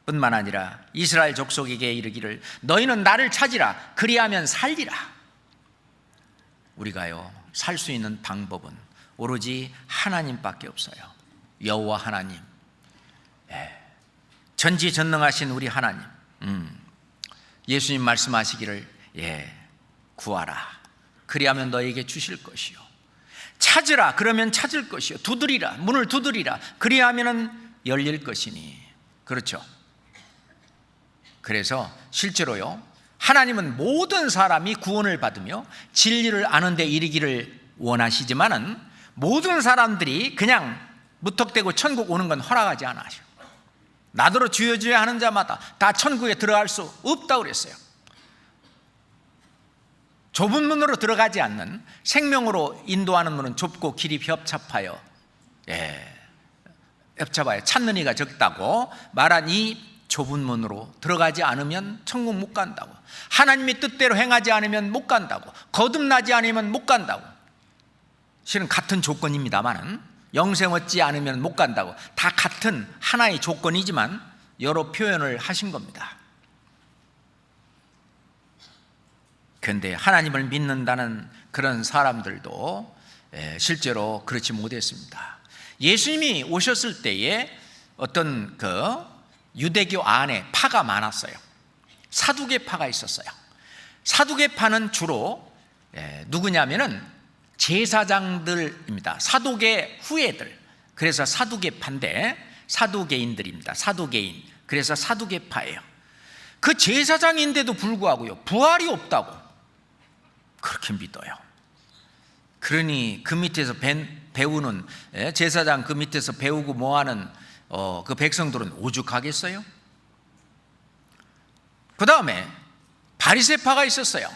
뿐만 아니라 이스라엘 족속에게 이르기를 너희는 나를 찾으라, 그리하면 살리라. 우리가요 살 수 있는 방법은 오로지 하나님밖에 없어요. 여호와 하나님. 전지전능하신 우리 하나님, 예수님 말씀하시기를 구하라, 그리하면 너에게 주실 것이요, 찾으라, 그러면 찾을 것이요, 두드리라, 문을 두드리라, 그리하면 열릴 것이니. 그렇죠. 그래서 실제로요, 하나님은 모든 사람이 구원을 받으며 진리를 아는 데 이르기를 원하시지만은 모든 사람들이 그냥 무턱대고 천국 오는 건 허락하지 않으셔. 나더러 주여 주여 하는 자마다 다 천국에 들어갈 수 없다고 그랬어요. 좁은 문으로 들어가지 않는, 생명으로 인도하는 문은 좁고 길이 협잡하여 찾는 이가 적다고 말한 이 좁은 문으로 들어가지 않으면 천국 못 간다고, 하나님의 뜻대로 행하지 않으면 못 간다고, 거듭나지 않으면 못 간다고. 실은 같은 조건입니다만은 영생 얻지 않으면 못 간다고, 다 같은 하나의 조건이지만 여러 표현을 하신 겁니다. 그런데 하나님을 믿는다는 그런 사람들도 실제로 그렇지 못했습니다. 예수님이 오셨을 때에 어떤 유대교 안에 파가 많았어요. 사두개파가 있었어요. 사두개파는 주로 누구냐면은 제사장들입니다. 사도계 후예들. 그래서 사두개파인데 사두개인들입니다. 사두개인. 그래서 사두개파예요. 그 제사장인데도 불구하고요, 부활이 없다고 그렇게 믿어요. 그러니 그 밑에서 배우는, 제사장 그 밑에서 배우고 뭐하는 그 백성들은 오죽하겠어요? 그 다음에 바리새파가 있었어요.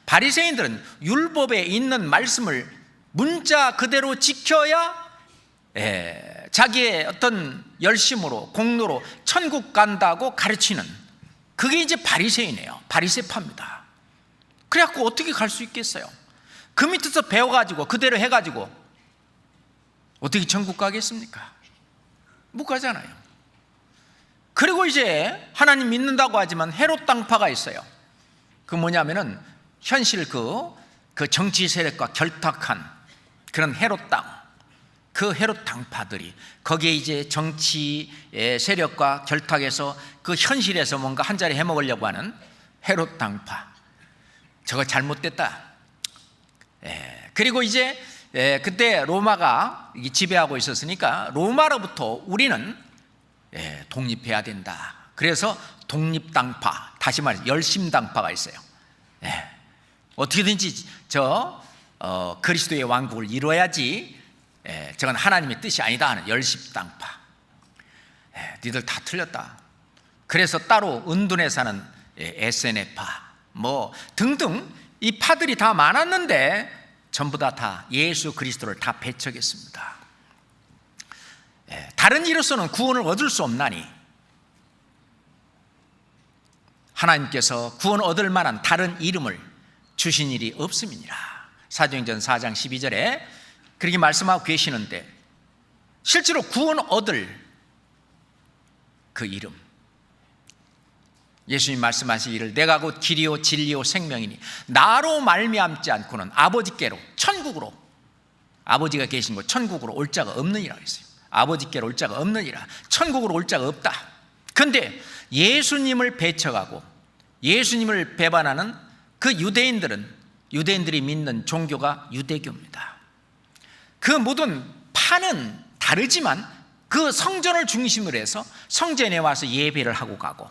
바리새인들은 율법에 있는 말씀을 문자 그대로 지켜야 자기의 어떤 열심으로 공로로 천국 간다고 가르치는, 그게 이제 바리새인이에요. 바리새파입니다. 그래갖고 어떻게 갈 수 있겠어요? 그 밑에서 배워가지고 그대로 해가지고 어떻게 천국 가겠습니까? 못 가잖아요. 그리고 이제 하나님 믿는다고 하지만 헤롯 당파가 있어요. 그 뭐냐면은 현실 그 정치 세력과 결탁한 그런 헤롯 당, 그 헤롯 당파들이 거기에 이제 정치 세력과 결탁해서 그 현실에서 뭔가 한 자리 해먹으려고 하는 헤롯 당파, 저거 잘못됐다. 그리고 이제 그때 로마가 지배하고 있었으니까 로마로부터 우리는 독립해야 된다. 그래서 독립당파, 다시 말해서 열심당파가 있어요. 어떻게든지 그리스도의 왕국을 이루어야지, 저건 하나님의 뜻이 아니다 하는 열심당파. 니들 다 틀렸다. 그래서 따로 은둔에 사는 SNF파 뭐 등등 이 파들이 다 많았는데 전부 다 예수 그리스도를 다 배척했습니다. 다른 이로서는 구원을 얻을 수 없나니 하나님께서 구원 얻을 만한 다른 이름을 주신 일이 없음이니라. 사도행전 4장 12절에 그렇게 말씀하고 계시는데, 실제로 구원 얻을 그 이름, 예수님 말씀하시기를 내가 곧 길이요 진리요 생명이니 나로 말미암지 않고는 아버지께로, 천국으로, 아버지가 계신 곳 천국으로 올 자가 없느니라 그랬어요. 아버지께로 올 자가 없느니라, 천국으로 올 자가 없다. 그런데 예수님을 배척하고 예수님을 배반하는 그 유대인들이 믿는 종교가 유대교입니다. 그 모든 파는 다르지만 그 성전을 중심으로 해서 성전에 와서 예배를 하고 가고,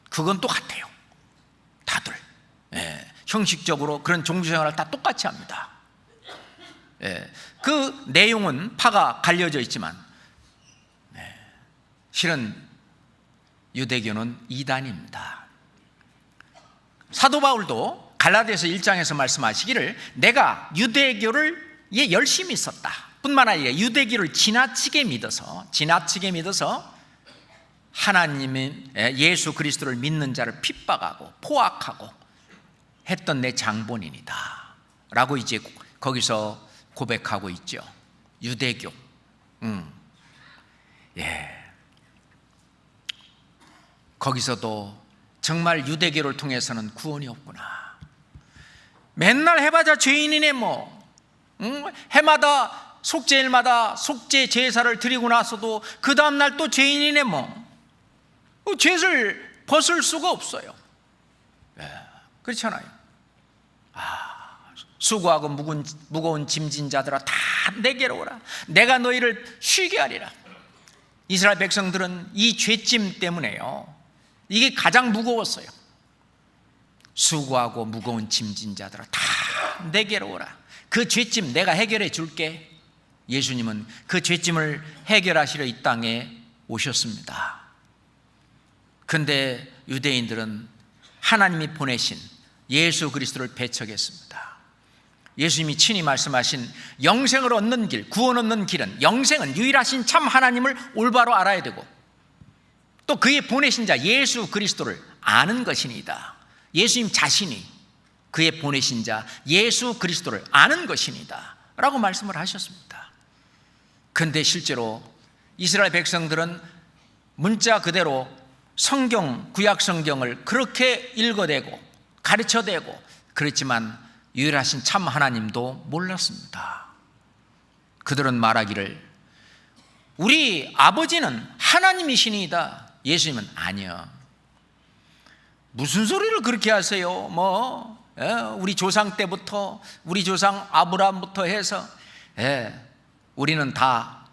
그건 똑같아요. 다들 형식적으로 그런 종교생활을 다 똑같이 합니다. 그 내용은 파가 갈려져 있지만 실은 유대교는 이단입니다. 사도 바울도 갈라디아서 1장에서 말씀하시기를 내가 유대교를 열심히 썼다 뿐만 아니라 유대교를 지나치게 믿어서 하나님의 예수 그리스도를 믿는 자를 핍박하고 포악하고 했던 내 장본인이다 라고 이제 거기서 고백하고 있죠. 유대교. 거기서도 정말 유대교를 통해서는 구원이 없구나. 맨날 해봐자 죄인이네 뭐. 해마다 속죄일마다 속죄 제사를 드리고 나서도 그 다음날 또 죄인이네 뭐. 죄를 벗을 수가 없어요. 그렇잖아요. 수고하고 무거운 짐진 자들아 다 내게로 오라. 내가 너희를 쉬게 하리라. 이스라엘 백성들은 이 죄짐 때문에요, 이게 가장 무거웠어요. 수고하고 무거운 짐진 자들아 다 내게로 오라. 그 죄짐 내가 해결해 줄게. 예수님은 그 죄짐을 해결하시려 이 땅에 오셨습니다. 그런데 유대인들은 하나님이 보내신 예수 그리스도를 배척했습니다. 예수님이 친히 말씀하신 영생을 얻는 길, 구원 얻는 길은, 영생은 유일하신 참 하나님을 올바로 알아야 되고 또 그의 보내신 자 예수 그리스도를 아는 것이니이다. 예수님 자신이 그의 보내신 자 예수 그리스도를 아는 것이니이다 라고 말씀을 하셨습니다. 그런데 실제로 이스라엘 백성들은 문자 그대로 성경, 구약 성경을 그렇게 읽어대고 가르쳐대고 그랬지만 유일하신 참 하나님도 몰랐습니다. 그들은 말하기를 우리 아버지는 하나님이시니이다. 예수님은 아니요, 무슨 소리를 그렇게 하세요? 우리 조상 때부터, 우리 조상 아브라함부터 해서 우리는 다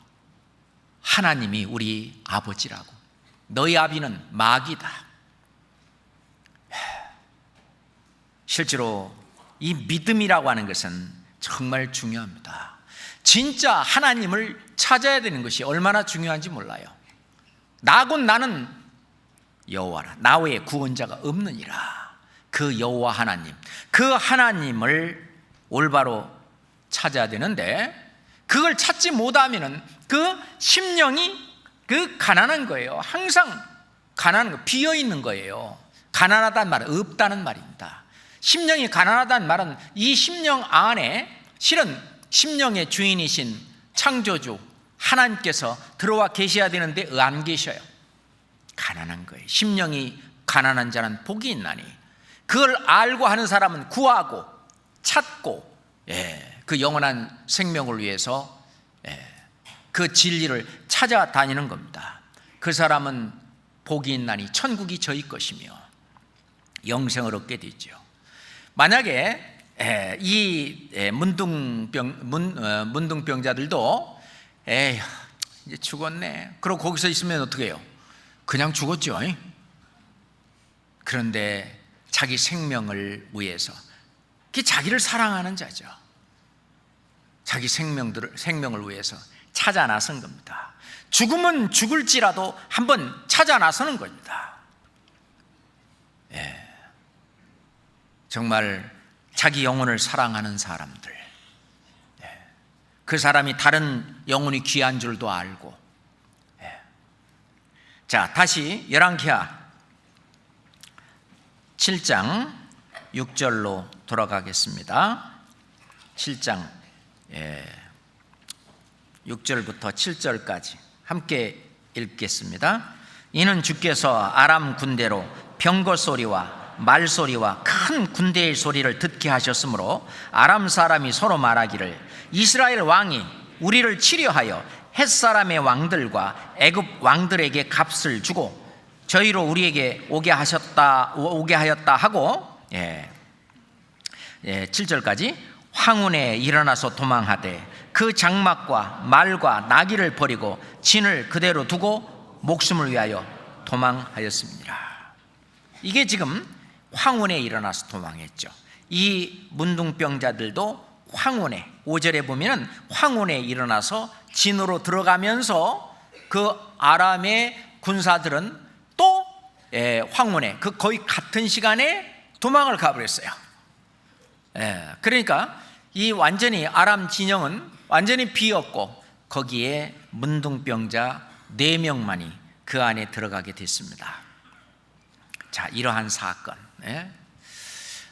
하나님이 우리 아버지라고. 너희 아비는 마귀다. 실제로 이 믿음이라고 하는 것은 정말 중요합니다. 진짜 하나님을 찾아야 되는 것이 얼마나 중요한지 몰라요. 나곧 나는 여호와라. 나 외에 구원자가 없느니라. 그 여호와 하나님, 그 하나님을 올바로 찾아야 되는데 그걸 찾지 못하면은 그 심령이 가난한 거예요. 항상 가난한 거, 비어 있는 거예요. 가난하다는 말은 없다는 말입니다. 심령이 가난하다는 말은 이 심령 안에 실은 심령의 주인이신 창조주 하나님께서 들어와 계셔야 되는데 안 계셔요. 가난한 거예요. 심령이 가난한 자는 복이 있나니. 그걸 알고 하는 사람은 구하고 찾고 그 영원한 생명을 위해서 그 진리를 찾아다니는 겁니다. 그 사람은 복이 있나니 천국이 저희 것이며 영생을 얻게 되죠. 만약에 이 문둥병자들도 에휴 이제 죽었네, 그러고 거기서 있으면 어떻게 해요? 그냥 죽었죠. 그런데 자기 생명을 위해서, 그게 자기를 사랑하는 자죠. 자기 생명을 위해서 찾아 나선 겁니다. 죽으면 죽을지라도 한번 찾아 나서는 겁니다. 정말 자기 영혼을 사랑하는 사람들, 그 사람이 다른 영혼이 귀한 줄도 알고. 자, 다시 열왕기하 7장 6절로 돌아가겠습니다. 7장 6절부터 7절까지 함께 읽겠습니다. 이는 주께서 아람 군대로 병거 소리와 말소리와 큰 군대의 소리를 듣게 하셨으므로 아람 사람이 서로 말하기를 이스라엘 왕이 우리를 치려하여 헷사람의 왕들과 애굽 왕들에게 값을 주고 저희로 우리에게 오게 하였다 하고 7절까지 황혼에 일어나서 도망하되 그 장막과 말과 나귀를 버리고 진을 그대로 두고 목숨을 위하여 도망하였습니다. 이게 지금 황혼에 일어나서 도망했죠. 이 문둥병자들도 황혼에, 5절에 보면은 황혼에 일어나서 진으로 들어가면서 그 아람의 군사들은 또 황혼에 거의 같은 시간에 도망을 가버렸어요. 그러니까 이 완전히 아람 진영은 완전히 비었고 거기에 문둥병자 4명만이 그 안에 들어가게 됐습니다. 자, 이러한 사건,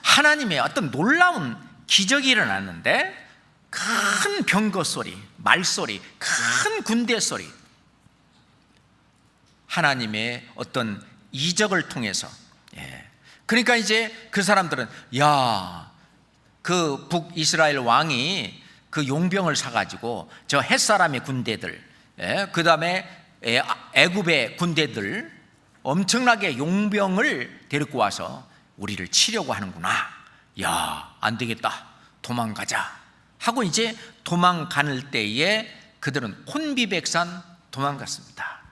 하나님의 어떤 놀라운 기적이 일어났는데 큰 병거 소리, 말소리, 큰 군대 소리, 하나님의 어떤 이적을 통해서. 그러니까 이제 그 사람들은 그 북이스라엘 왕이 그 용병을 사가지고 저 헷사람의 군대들, 그 다음에 애굽의 군대들 엄청나게 용병을 데리고 와서 우리를 치려고 하는구나. 야, 안 되겠다. 도망가자. 하고 이제 도망가는 때에 그들은 혼비백산 도망갔습니다.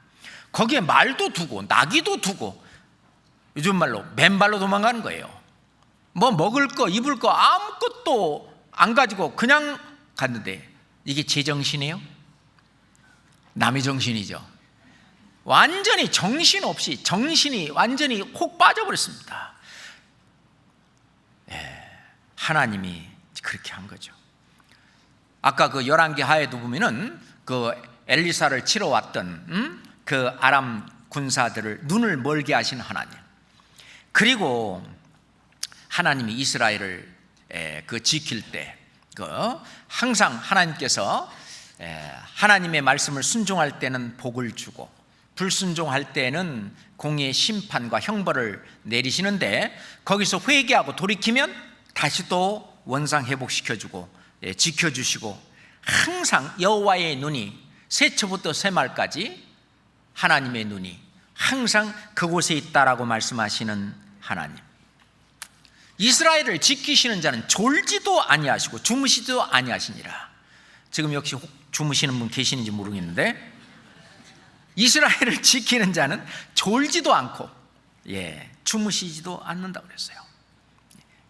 거기에 말도 두고 나귀도 두고 요즘 말로 맨발로 도망가는 거예요. 뭐 먹을 거 입을 거 아무것도 안 가지고 그냥 갔는데 이게 제정신이에요? 남의 정신이죠. 완전히 정신없이 정신이 완전히 혹 빠져버렸습니다. 하나님이 그렇게 한 거죠. 아까 그 열왕기 하에도 보면은 그 엘리사를 치러 왔던 그 아람 군사들을 눈을 멀게 하신 하나님, 그리고 하나님이 이스라엘을 그 지킬 때 그 항상 하나님께서 하나님의 말씀을 순종할 때는 복을 주고 불순종할 때는 공의의 심판과 형벌을 내리시는데, 거기서 회개하고 돌이키면 다시 또 원상 회복시켜주고 지켜주시고, 항상 여호와의 눈이 새초부터 새말까지 하나님의 눈이 항상 그곳에 있다라고 말씀하시는 하나님. 이스라엘을 지키시는 자는 졸지도 아니하시고 주무시지도 아니하시니라. 지금 역시 주무시는 분 계시는지 모르겠는데, 이스라엘을 지키는 자는 졸지도 않고 주무시지도 않는다고 그랬어요.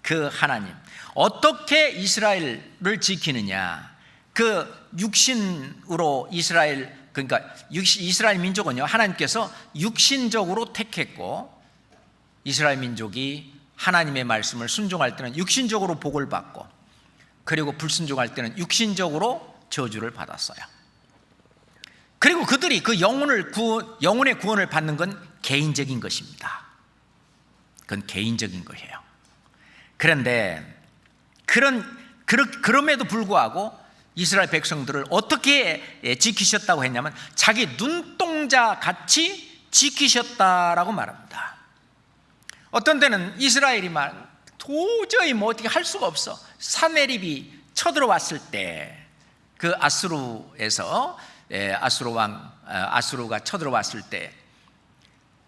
그 하나님 어떻게 이스라엘을 지키느냐? 그 육신으로 이스라엘, 그러니까 이스라엘 민족은요, 하나님께서 육신적으로 택했고, 이스라엘 민족이 하나님의 말씀을 순종할 때는 육신적으로 복을 받고, 그리고 불순종할 때는 육신적으로 저주를 받았어요. 그리고 그들이 그 영혼의 구원을 받는 건 개인적인 것입니다. 그건 개인적인 거예요. 그런데 그럼에도 불구하고 이스라엘 백성들을 어떻게 지키셨다고 했냐면 자기 눈동자 같이 지키셨다라고 말합니다. 어떤 때는 이스라엘이 도저히 뭐 어떻게 할 수가 없어. 사내립이 쳐들어왔을 때, 그 아수르에서 아수르 왕 아수르가 쳐들어왔을 때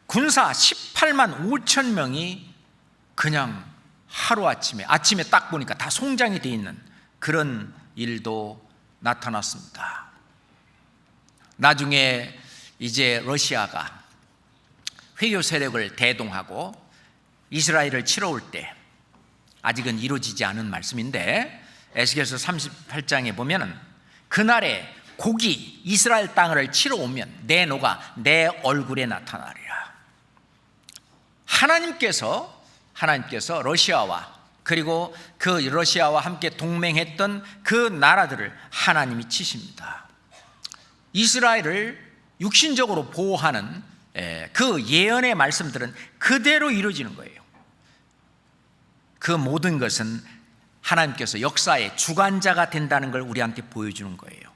군사 18만 5천 명이 그냥 하루아침에 딱 보니까 다 송장이 되어 있는 그런 일도 나타났습니다. 나중에 이제 러시아가 회교 세력을 대동하고 이스라엘을 치러 올 때, 아직은 이루어지지 않은 말씀인데 에스겔서 38장에 보면은 그날에 곡이 이스라엘 땅을 치러 오면 내 노가 내 얼굴에 나타나리라. 하나님께서 러시아와, 그리고 그 러시아와 함께 동맹했던 그 나라들을 하나님이 치십니다. 이스라엘을 육신적으로 보호하는 그 예언의 말씀들은 그대로 이루어지는 거예요. 그 모든 것은 하나님께서 역사의 주관자가 된다는 걸 우리한테 보여주는 거예요.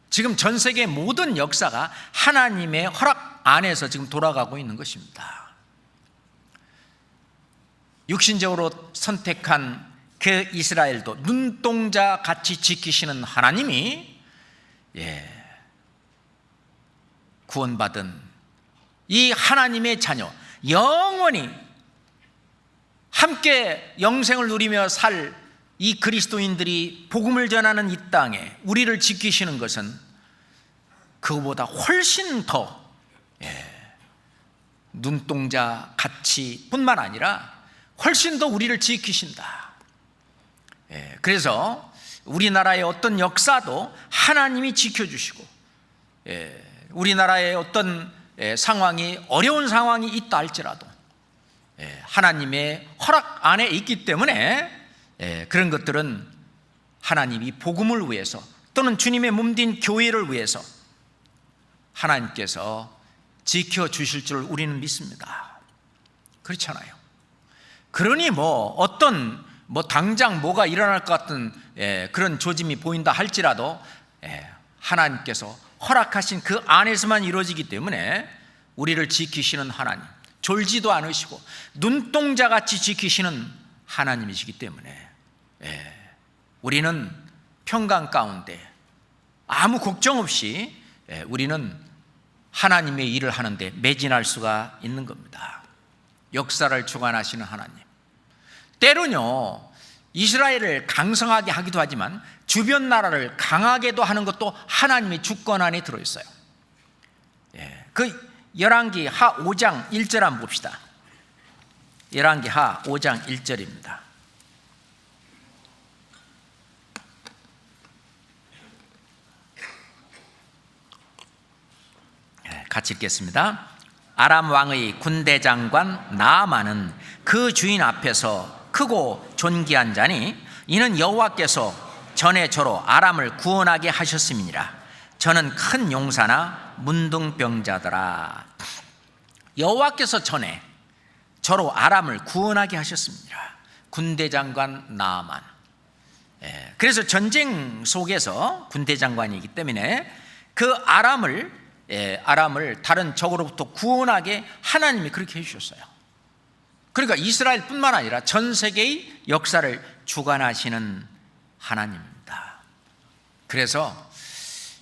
지금 전 세계 모든 역사가 하나님의 허락 안에서 지금 돌아가고 있는 것입니다. 육신적으로 선택한 그 이스라엘도 눈동자 같이 지키시는 하나님이 구원받은 이 하나님의 자녀, 영원히 함께 영생을 누리며 살 이 그리스도인들이 복음을 전하는 이 땅에 우리를 지키시는 것은 그거보다 훨씬 더 눈동자 같이 뿐만 아니라 훨씬 더 우리를 지키신다. 그래서 우리나라의 어떤 역사도 하나님이 지켜주시고, 우리나라의 어떤 상황이 어려운 상황이 있다 할지라도 하나님의 허락 안에 있기 때문에 그런 것들은 하나님이 복음을 위해서 또는 주님의 몸된 교회를 위해서 하나님께서 지켜주실 줄 우리는 믿습니다. 그렇잖아요. 그러니 당장 뭐가 일어날 것 같은 그런 조짐이 보인다 할지라도 하나님께서 허락하신 그 안에서만 이루어지기 때문에 우리를 지키시는 하나님, 졸지도 않으시고 눈동자같이 지키시는 하나님이시기 때문에 우리는 평강 가운데 아무 걱정 없이 우리는 하나님의 일을 하는데 매진할 수가 있는 겁니다. 역사를 주관하시는 하나님. 때로는요, 이스라엘을 강성하게 하기도 하지만 주변 나라를 강하게도 하는 것도 하나님의 주권 안에 들어있어요. 그 열왕기 하 5장 1절 한번 봅시다. 열왕기 하 5장 1절입니다. 같이 읽겠습니다. 아람 왕의 군대 장관 나아만은 그 주인 앞에서 크고 존귀한 자니 이는 여호와께서 전에 저로 아람을 구원하게 하셨음이니라. 저는 큰 용사나 문둥병자더라. 여호와께서 전에 저로 아람을 구원하게 하셨습니다. 군대 장관 나아만. 그래서 전쟁 속에서 군대 장관이기 때문에 그 아람을 다른 적으로부터 구원하게 하나님이 그렇게 해주셨어요. 그러니까 이스라엘뿐만 아니라 전 세계의 역사를 주관하시는 하나님입니다. 그래서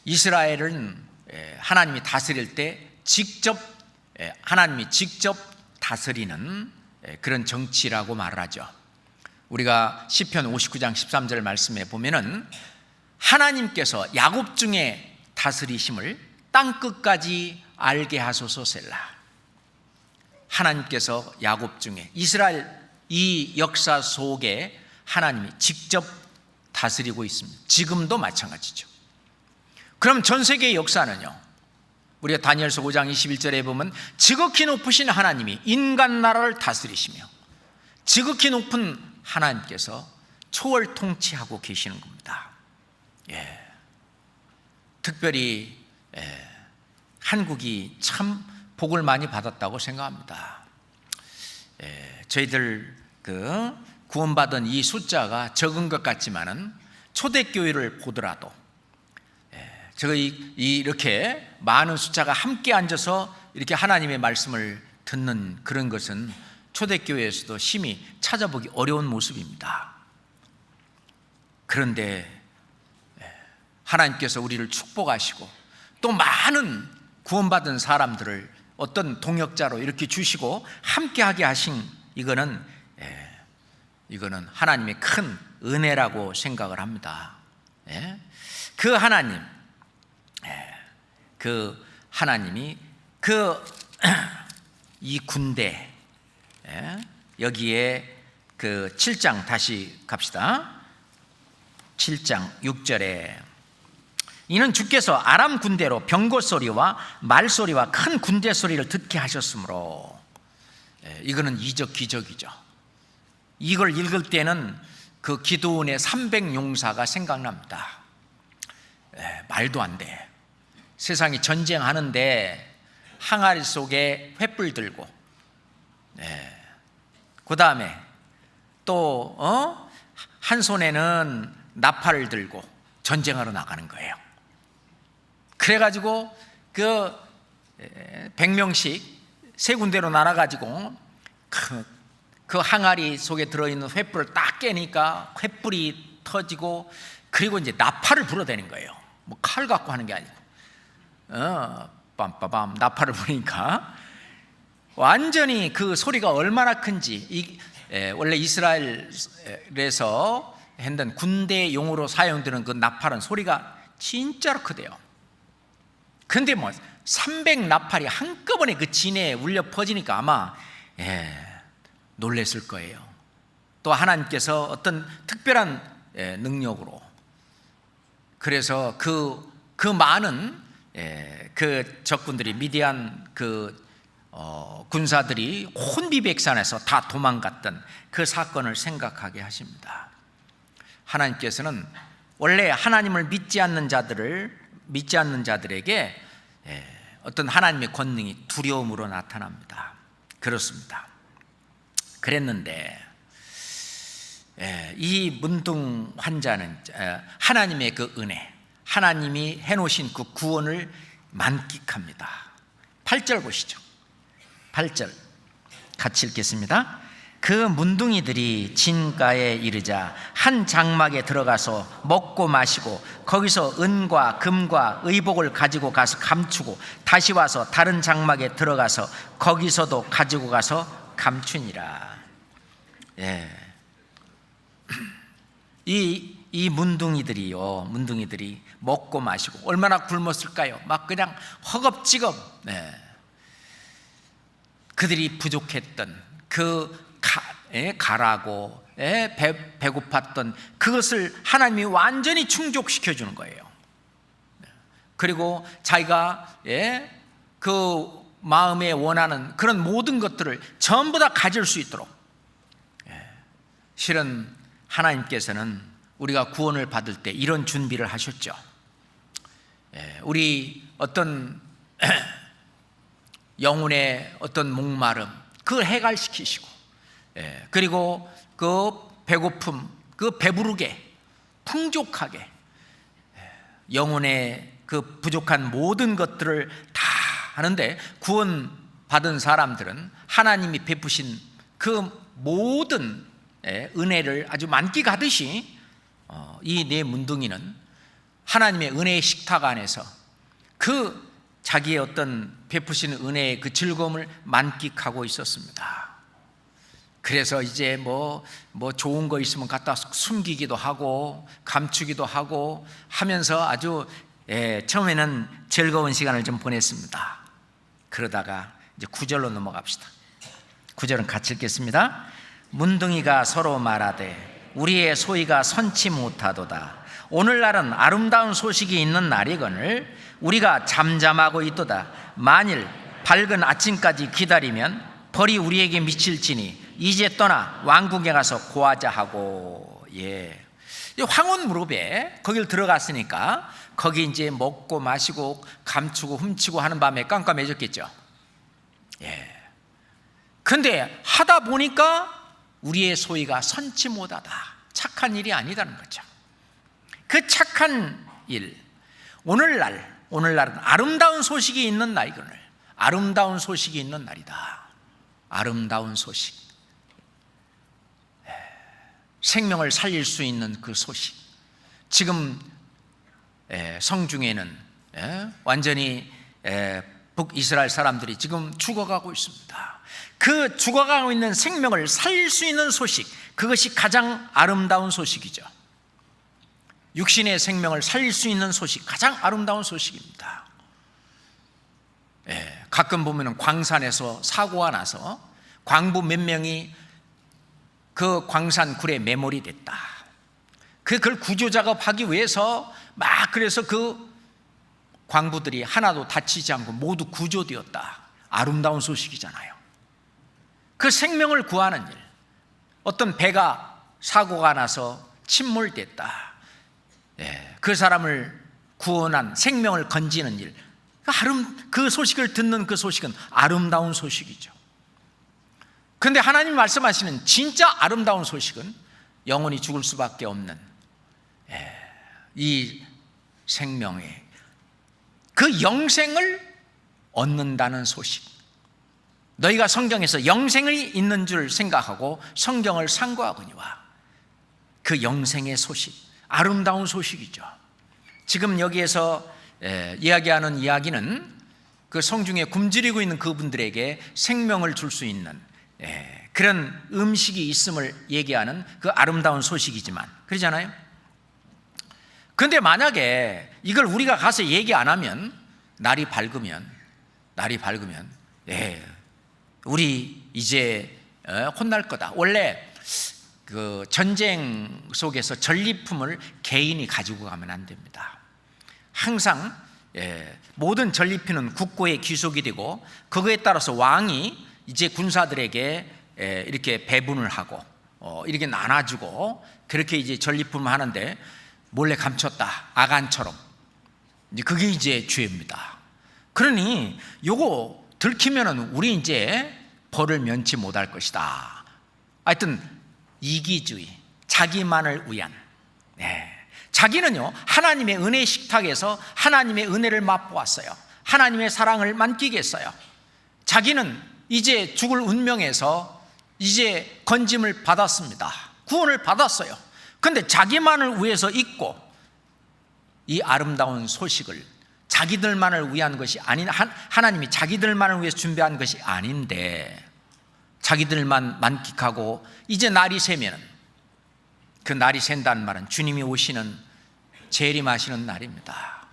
이스라엘은 하나님이 다스릴 때 하나님이 직접 다스리는 그런 정치라고 말을 하죠. 우리가 시편 59장 13절 말씀에 보면은 하나님께서 야곱 중에 다스리심을 땅끝까지 알게 하소서 셀라. 하나님께서 야곱 중에 이스라엘 이 역사 속에 하나님이 직접 다스리고 있습니다. 지금도 마찬가지죠. 그럼 전 세계의 역사는요, 우리가 다니엘서 5장 21절에 보면 지극히 높으신 하나님이 인간 나라를 다스리시며 지극히 높은 하나님께서 초월 통치하고 계시는 겁니다. 특별히 한국이 참 복을 많이 받았다고 생각합니다. 저희들 구원받은 이 숫자가 적은 것 같지만은 초대교회를 보더라도 저희 이렇게 많은 숫자가 함께 앉아서 이렇게 하나님의 말씀을 듣는 그런 것은 초대교회에서도 심히 찾아보기 어려운 모습입니다. 그런데 하나님께서 우리를 축복하시고 또 많은 구원받은 사람들을 어떤 동역자로 이렇게 주시고 함께하게 하신 이거는 하나님의 큰 은혜라고 생각을 합니다. 그 하나님이 이 군대 여기에 7장 다시 갑시다. 7장 6절에 이는 주께서 아람 군대로 병거 소리와 말소리와 큰 군대 소리를 듣게 하셨으므로. 이거는 이적 기적이죠. 이걸 읽을 때는 그 기드온의 300용사가 생각납니다. 말도 안 돼. 세상이 전쟁하는데 항아리 속에 횃불 들고, 그 다음에 또 한 손에는 나팔을 들고 전쟁하러 나가는 거예요. 그래가지고 100명씩 세 군데로 나눠가지고 그 항아리 속에 들어있는 횃불을 딱 깨니까 횃불이 터지고, 그리고 이제 나팔을 불어대는 거예요. 뭐 칼 갖고 하는 게 아니고 빰빠밤 나팔을 부니까 완전히 그 소리가 얼마나 큰지. 원래 이스라엘에서 했던 군대용으로 사용되는 그 나팔은 소리가 진짜로 크대요. 근데 300나팔이 한꺼번에 그 진해에 울려 퍼지니까 아마 놀랬을 거예요. 또 하나님께서 어떤 특별한 능력으로, 그래서 그 많은 그 적군들이, 미디안 군사들이 혼비백산해서 다 도망갔던 그 사건을 생각하게 하십니다. 하나님께서는 원래 하나님을 믿지 않는 자들에게 어떤 하나님의 권능이 두려움으로 나타납니다. 그렇습니다. 그랬는데 이 문둥 환자는 하나님의 그 은혜, 하나님이 해놓으신 그 구원을 만끽합니다. 8절 보시죠. 8절 같이 읽겠습니다. 그 문둥이들이 진가에 이르자 한 장막에 들어가서 먹고 마시고 거기서 은과 금과 의복을 가지고 가서 감추고 다시 와서 다른 장막에 들어가서 거기서도 가지고 가서 감추니라. 이 문둥이들이 먹고 마시고 얼마나 굶었을까요? 막 그냥 허겁지겁. 그들이 부족했던 가라고 배고팠던 그것을 하나님이 완전히 충족시켜 주는 거예요. 그리고 자기가 그 마음에 원하는 그런 모든 것들을 전부 다 가질 수 있도록. 실은 하나님께서는 우리가 구원을 받을 때 이런 준비를 하셨죠. 우리 어떤 영혼의 어떤 목마름 그걸 해갈시키시고, 그리고 그 배고픔 그 배부르게 풍족하게 영혼의 그 부족한 모든 것들을 다 하는데, 구원 받은 사람들은 하나님이 베푸신 그 모든 은혜를 아주 만끽하듯이 이 네 문둥이는 하나님의 은혜의 식탁 안에서 그 자기의 어떤 베푸신 은혜의 그 즐거움을 만끽하고 있었습니다. 그래서 이제 뭐 좋은 거 있으면 갖다 숨기기도 하고 감추기도 하고 하면서 아주 처음에는 즐거운 시간을 좀 보냈습니다. 그러다가 이제 9절로 넘어갑시다. 9절은 같이 읽겠습니다. 문둥이가 서로 말하되 우리의 소위가 선치 못하도다. 오늘날은 아름다운 소식이 있는 날이거늘 우리가 잠잠하고 있도다. 만일 밝은 아침까지 기다리면 벌이 우리에게 미칠지니 이제 떠나 왕궁에 가서 고하자 하고. 황혼 무릎에 거길 들어갔으니까 거기 이제 먹고 마시고 감추고 훔치고 하는 밤에 깜깜해졌겠죠. 근데 하다 보니까 우리의 소위가 선치 못하다. 착한 일이 아니다는 거죠. 그 착한 일, 오늘날은 아름다운 소식이 있는 날이거늘. 아름다운 소식이 있는 날이다. 아름다운 소식, 생명을 살릴 수 있는 그 소식. 지금 성중에는 완전히 북이스라엘 사람들이 지금 죽어가고 있습니다. 그 죽어가고 있는 생명을 살릴 수 있는 소식, 그것이 가장 아름다운 소식이죠. 육신의 생명을 살릴 수 있는 소식, 가장 아름다운 소식입니다. 가끔 보면 광산에서 사고가 나서 광부 몇 명이 그 광산굴에 매몰이 됐다. 그걸 구조 작업하기 위해서 막 그래서 그 광부들이 하나도 다치지 않고 모두 구조되었다. 아름다운 소식이잖아요. 그 생명을 구하는 일, 어떤 배가 사고가 나서 침몰됐다. 그 사람을 구원한, 생명을 건지는 일, 그 소식을 듣는 그 소식은 아름다운 소식이죠. 그런데 하나님 말씀하시는 진짜 아름다운 소식은 영원히 죽을 수밖에 없는 이 생명의 그 영생을 얻는다는 소식. 너희가 성경에서 영생이 있는 줄 생각하고 성경을 상고하거니와. 그 영생의 소식, 아름다운 소식이죠. 지금 여기에서 이야기하는 이야기는 그 성중에 굶주리고 있는 그분들에게 생명을 줄 수 있는 그런 음식이 있음을 얘기하는 그 아름다운 소식이지만, 그러잖아요. 그런데 만약에 이걸 우리가 가서 얘기 안 하면, 날이 밝으면 우리 이제 혼날 거다. 원래 그 전쟁 속에서 전리품을 개인이 가지고 가면 안 됩니다. 항상 모든 전리품은 국고에 귀속이 되고, 그거에 따라서 왕이 이제 군사들에게 이렇게 배분을 하고 이렇게 나눠주고, 그렇게 이제 전리품을 하는데 몰래 감췄다, 아간처럼. 그게 이제 죄입니다. 그러니 요거 들키면은 우리 이제 벌을 면치 못할 것이다. 하여튼 이기주의, 자기만을 위한. 자기는요 하나님의 은혜 식탁에서 하나님의 은혜를 맛보았어요. 하나님의 사랑을 만끽했어요. 자기는 이제 죽을 운명에서 이제 건짐을 받았습니다. 구원을 받았어요. 그런데 자기만을 위해서 있고 이 아름다운 소식을 자기들만을 위한 것이 아닌, 하나님이 자기들만을 위해서 준비한 것이 아닌데 자기들만 만끽하고 이제 날이 새면, 그 날이 샌다는 말은 주님이 오시는, 재림하시는 날입니다.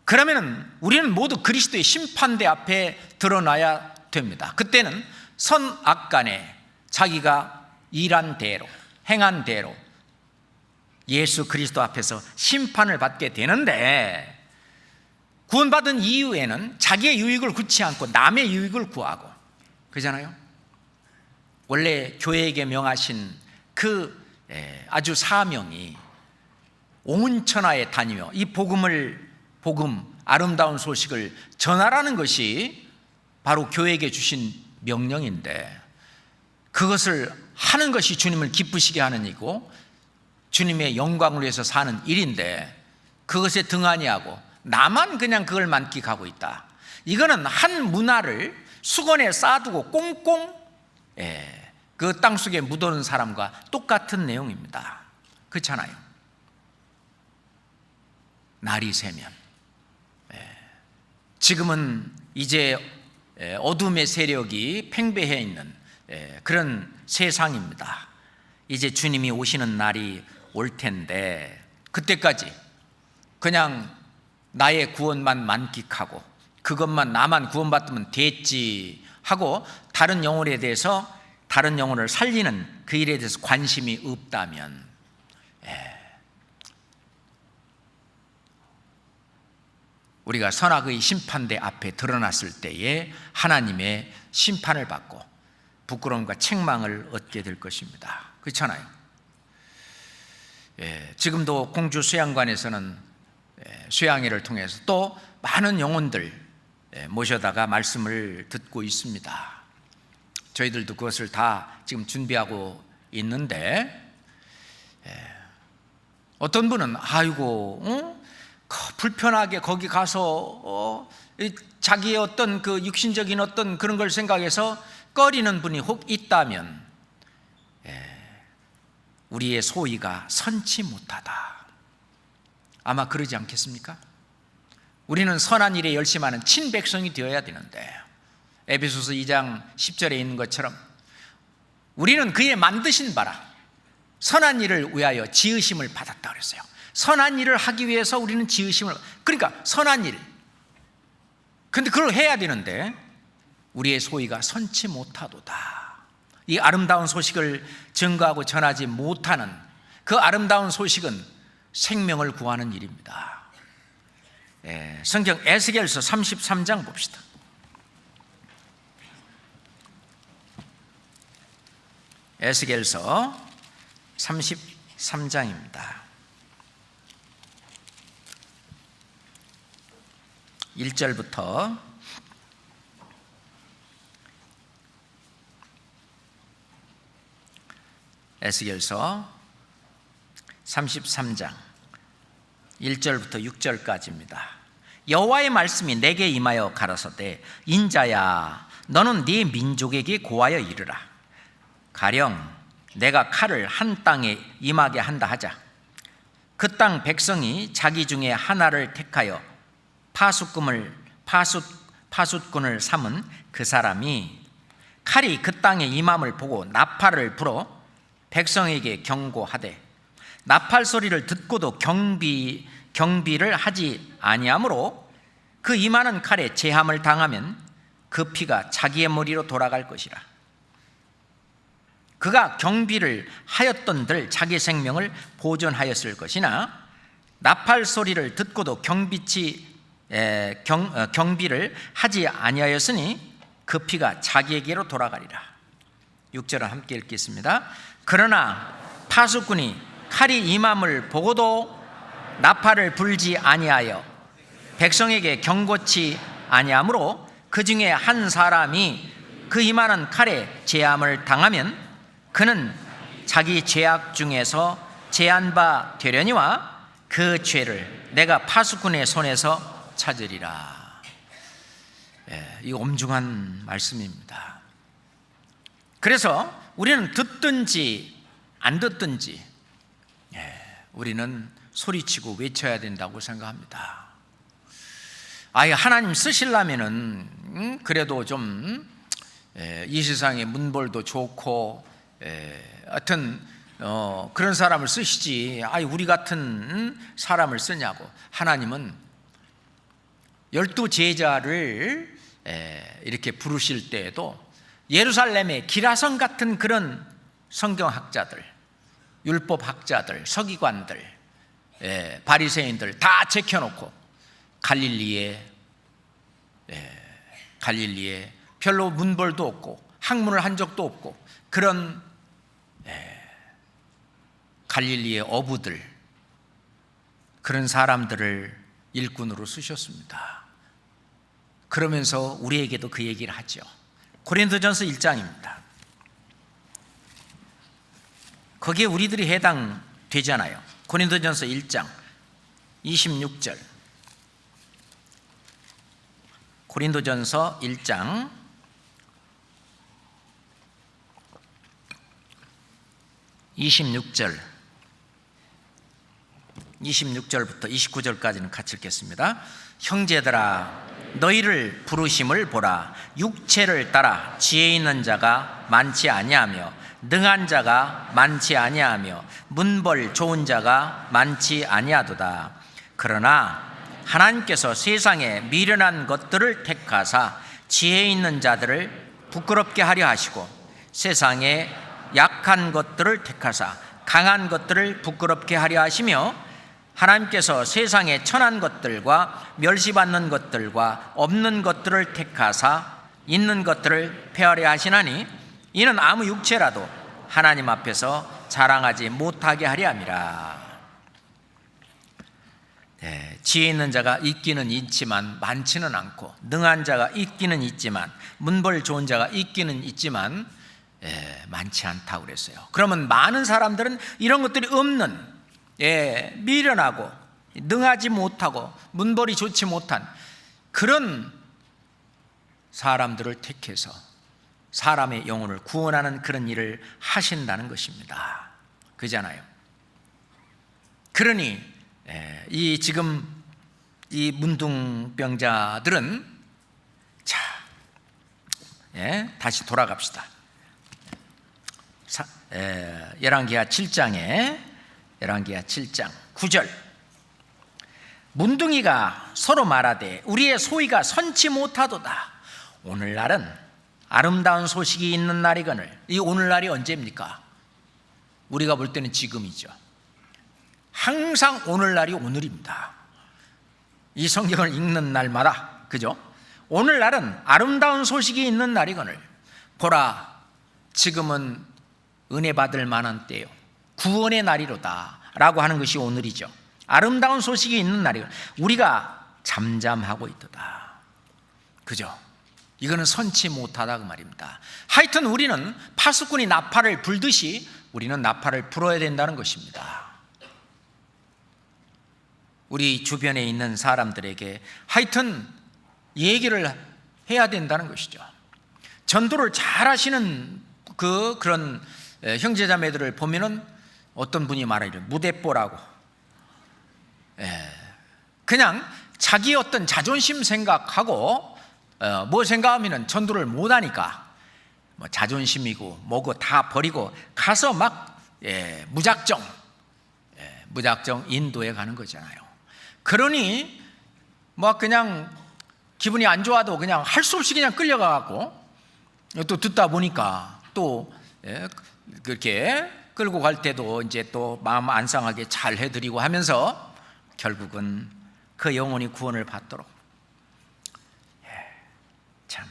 그러면 우리는 모두 그리스도의 심판대 앞에 드러나야 됩니다. 그때는 선악간에 자기가 일한 대로, 행한 대로 예수 그리스도 앞에서 심판을 받게 되는데, 구원받은 이후에는 자기의 유익을 구치 않고 남의 유익을 구하고, 그러잖아요. 원래 교회에게 명하신 그 아주 사명이 온 천하에 다니며 이 복음, 아름다운 소식을 전하라는 것이 바로 교회에게 주신 명령인데, 그것을 하는 것이 주님을 기쁘시게 하는 일이고 주님의 영광을 위해서 사는 일인데, 그것에 등한히하고 나만 그냥 그걸 만끽하고 있다. 이거는 한 문화를 수건에 쌓아두고 꽁꽁 그 땅속에 묻어놓은 사람과 똑같은 내용입니다. 그렇잖아요. 날이 새면, 지금은 이제 어둠의 세력이 팽배해 있는 그런 세상입니다. 이제 주님이 오시는 날이 올 텐데, 그때까지 그냥 나의 구원만 만끽하고 그것만, 나만 구원받으면 됐지 하고 다른 영혼에 대해서, 다른 영혼을 살리는 그 일에 대해서 관심이 없다면, 우리가 선악의 심판대 앞에 드러났을 때에 하나님의 심판을 받고 부끄러움과 책망을 얻게 될 것입니다. 그렇잖아요. 지금도 공주 수양관에서는 수양회를 통해서 또 많은 영혼들 모셔다가 말씀을 듣고 있습니다. 저희들도 그것을 다 지금 준비하고 있는데, 어떤 분은 아이고 불편하게 거기 가서 자기의 어떤 그 육신적인 어떤 그런 걸 생각해서 꺼리는 분이 혹 있다면 우리의 소위가 선치 못하다. 아마 그러지 않겠습니까? 우리는 선한 일에 열심하는 친백성이 되어야 되는데, 에베소서 2장 10절에 있는 것처럼 우리는 그의 만드신 바라 선한 일을 위하여 지으심을 받았다 그랬어요. 선한 일을 하기 위해서 우리는 지으심을, 그러니까 선한 일, 근데 그걸 해야 되는데 우리의 소위가 선치 못하도다. 이 아름다운 소식을 증거하고 전하지 못하는 그 아름다운 소식은 생명을 구하는 일입니다. 성경 에스겔서 33장 봅시다. 에스겔서 33장입니다. 1절부터 33장 1절부터 6절까지입니다. 여호와의 말씀이 내게 임하여 가라사대, 인자야 너는 네 민족에게 고하여 이르라. 가령 내가 칼을 한 땅에 임하게 한다 하자. 그 땅 백성이 자기 중에 하나를 택하여 파숫꾼을 삼은 그 사람이 칼이 그 땅에 임함을 보고 나팔을 불어 백성에게 경고하되, 나팔 소리를 듣고도 경비를 하지 아니하므로 그 임하는 칼에 제함을 당하면 그 피가 자기의 머리로 돌아갈 것이라. 그가 경비를 하였던들 자기 생명을 보존하였을 것이나, 나팔 소리를 듣고도 경비를 하지 아니하였으니 그 피가 자기에게로 돌아가리라. 6절을 함께 읽겠습니다. 그러나 파수꾼이 칼이 임함을 보고도 나팔을 불지 아니하여 백성에게 경고치 아니하므로 그 중에 한 사람이 그 임하는 칼에 제함을 당하면 그는 자기 죄악 중에서 제한 바 되려니와 그 죄를 내가 파수꾼의 손에서 찾으리라. 이 엄중한 말씀입니다. 그래서 우리는 듣든지 안 듣든지 우리는 소리치고 외쳐야 된다고 생각합니다. 하나님 쓰시려면은 그래도 좀 이 세상의 문벌도 좋고 하여튼 그런 사람을 쓰시지 우리 같은 사람을 쓰냐고. 하나님은 12 제자를 이렇게 부르실 때에도 예루살렘의 기라성 같은 그런 성경학자들, 율법학자들, 서기관들, 바리새인들 다 제켜놓고 갈릴리에 별로 문벌도 없고 학문을 한 적도 없고 그런 갈릴리의 어부들, 그런 사람들을 일꾼으로 쓰셨습니다. 그러면서 우리에게도 그 얘기를 하죠. 고린도전서 1장입니다. 거기에 우리들이 해당되잖아요. 고린도전서 1장 26절. 고린도전서 1장 26절부터 29절까지는 같이 읽겠습니다. 형제들아, 너희를 부르심을 보라. 육체를 따라 지혜 있는 자가 많지 아니하며 능한 자가 많지 아니하며 문벌 좋은 자가 많지 아니하도다. 그러나 하나님께서 세상에 미련한 것들을 택하사 지혜 있는 자들을 부끄럽게 하려 하시고 세상에 약한 것들을 택하사 강한 것들을 부끄럽게 하려 하시며 하나님께서 세상에 천한 것들과 멸시받는 것들과 없는 것들을 택하사 있는 것들을 폐하려 하시나니 이는 아무 육체라도 하나님 앞에서 자랑하지 못하게 하려 함이라. 지혜 있는 자가 있기는 있지만 많지는 않고 능한 자가 있기는 있지만 문벌 좋은 자가 있기는 있지만 많지 않다고 그랬어요. 그러면 많은 사람들은 이런 것들이 없는 미련하고 능하지 못하고 문벌이 좋지 못한 그런 사람들을 택해서 사람의 영혼을 구원하는 그런 일을 하신다는 것입니다. 그잖아요. 그러니 지금 이 문둥병자들은 다시 돌아갑시다. 열왕기하 7장 9절. 문둥이가 서로 말하되 우리의 소위가 선치 못하도다. 오늘날은 아름다운 소식이 있는 날이거늘. 이 오늘날이 언제입니까? 우리가 볼 때는 지금이죠. 항상 오늘날이 오늘입니다. 이 성경을 읽는 날마다, 그죠? 오늘날은 아름다운 소식이 있는 날이거늘. 보라, 지금은 은혜 받을 만한 때요, 구원의 날이로다 라고 하는 것이 오늘이죠. 아름다운 소식이 있는 날이거늘. 우리가 잠잠하고 있도다. 그죠? 이거는 선치 못하다 그 말입니다. 하여튼 우리는 파수꾼이 나팔을 불듯이 우리는 나팔을 불어야 된다는 것입니다. 우리 주변에 있는 사람들에게 하여튼 얘기를 해야 된다는 것이죠. 전도를 잘 하시는 그런 형제자매들을 보면은 어떤 분이 말하기를 무대뽀라고, 그냥 자기 어떤 자존심 생각하고 뭐 생각하면은 전도를 못하니까 뭐 자존심이고 뭐고 다 버리고 가서 막 무작정 인도에 가는 거잖아요. 그러니 뭐 그냥 기분이 안 좋아도 그냥 할 수 없이 그냥 끌려가고, 또 듣다 보니까 또 그렇게 끌고 갈 때도 이제 또 마음 안 상하게 잘 해드리고 하면서 결국은 그 영혼이 구원을 받도록, 참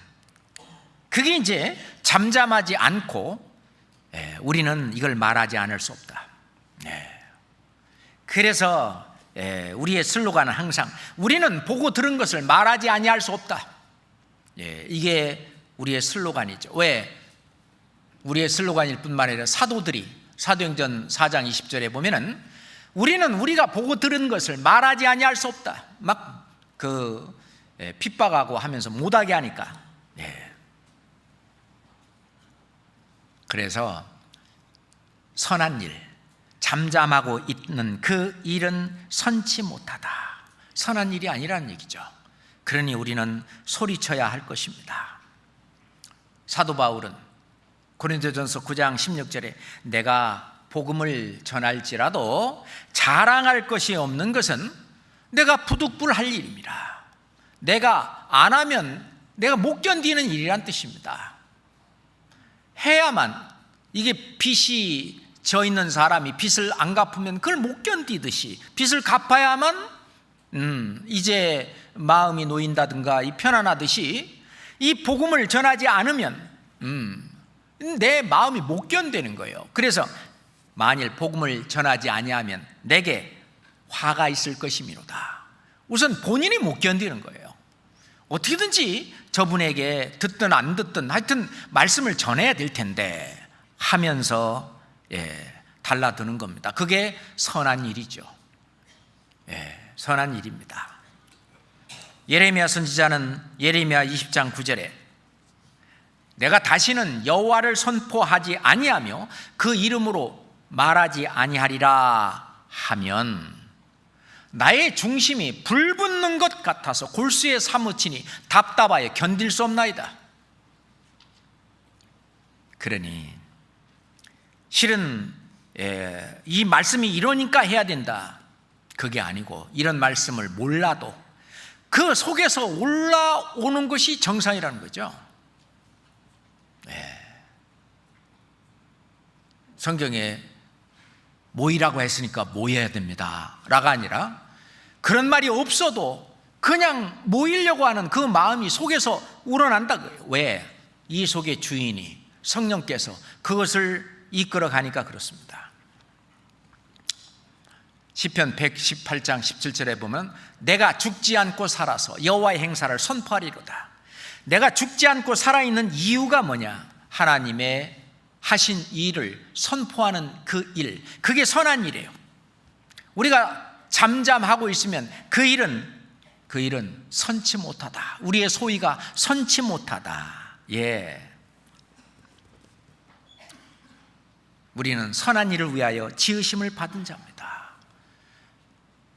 그게 이제 잠잠하지 않고 우리는 이걸 말하지 않을 수 없다. 그래서 우리의 슬로건은 항상 우리는 보고 들은 것을 말하지 아니할 수 없다. 이게 우리의 슬로건이죠. 왜? 우리의 슬로건일 뿐만 아니라 사도들이 사도행전 4장 20절에 보면은 우리는 우리가 보고 들은 것을 말하지 아니할 수 없다. 막 핍박하고 하면서 못하게 하니까. 그래서 선한 일, 잠잠하고 있는 그 일은 선치 못하다. 선한 일이 아니라는 얘기죠. 그러니 우리는 소리쳐야 할 것입니다. 사도 바울은 고린도전서 9장 16절에 내가 복음을 전할지라도 자랑할 것이 없는 것은 내가 부득불할 일입니다. 내가 안 하면 내가 못 견디는 일이란 뜻입니다. 해야만, 이게 빚이 져 있는 사람이 빚을 안 갚으면 그걸 못 견디듯이 빚을 갚아야만 이제 마음이 놓인다든가 이 편안하듯이 이 복음을 전하지 않으면 내 마음이 못 견디는 거예요. 그래서 만일 복음을 전하지 아니하면 내게 화가 있을 것이미로다. 우선 본인이 못 견디는 거예요. 어떻게든지 저분에게 듣든 안 듣든 하여튼 말씀을 전해야 될 텐데 하면서 달라드는 겁니다. 그게 선한 일이죠. 선한 일입니다. 예레미야 선지자는 예레미야 20장 9절에 내가 다시는 여호와를 선포하지 아니하며 그 이름으로 말하지 아니하리라 하면 나의 중심이 불붙는 것 같아서 골수에 사무치니 답답하여 견딜 수 없나이다. 그러니 실은 이 말씀이 이러니까 해야 된다, 그게 아니고 이런 말씀을 몰라도 그 속에서 올라오는 것이 정상이라는 거죠. 성경에 모이라고 했으니까 모여야 됩니다 라가 아니라 그런 말이 없어도 그냥 모이려고 하는 그 마음이 속에서 우러난다. 왜? 이 속의 주인이 성령께서 그것을 이끌어 가니까 그렇습니다. 시편 118장 17절에 보면 내가 죽지 않고 살아서 여호와의 행사를 선포하리로다. 내가 죽지 않고 살아있는 이유가 뭐냐? 하나님의 하신 일을 선포하는 그 일, 그게 선한 일이에요. 우리가 잠잠하고 있으면 그 일은 선치 못하다. 우리의 소위가 선치 못하다. 우리는 선한 일을 위하여 지으심을 받은 자입니다.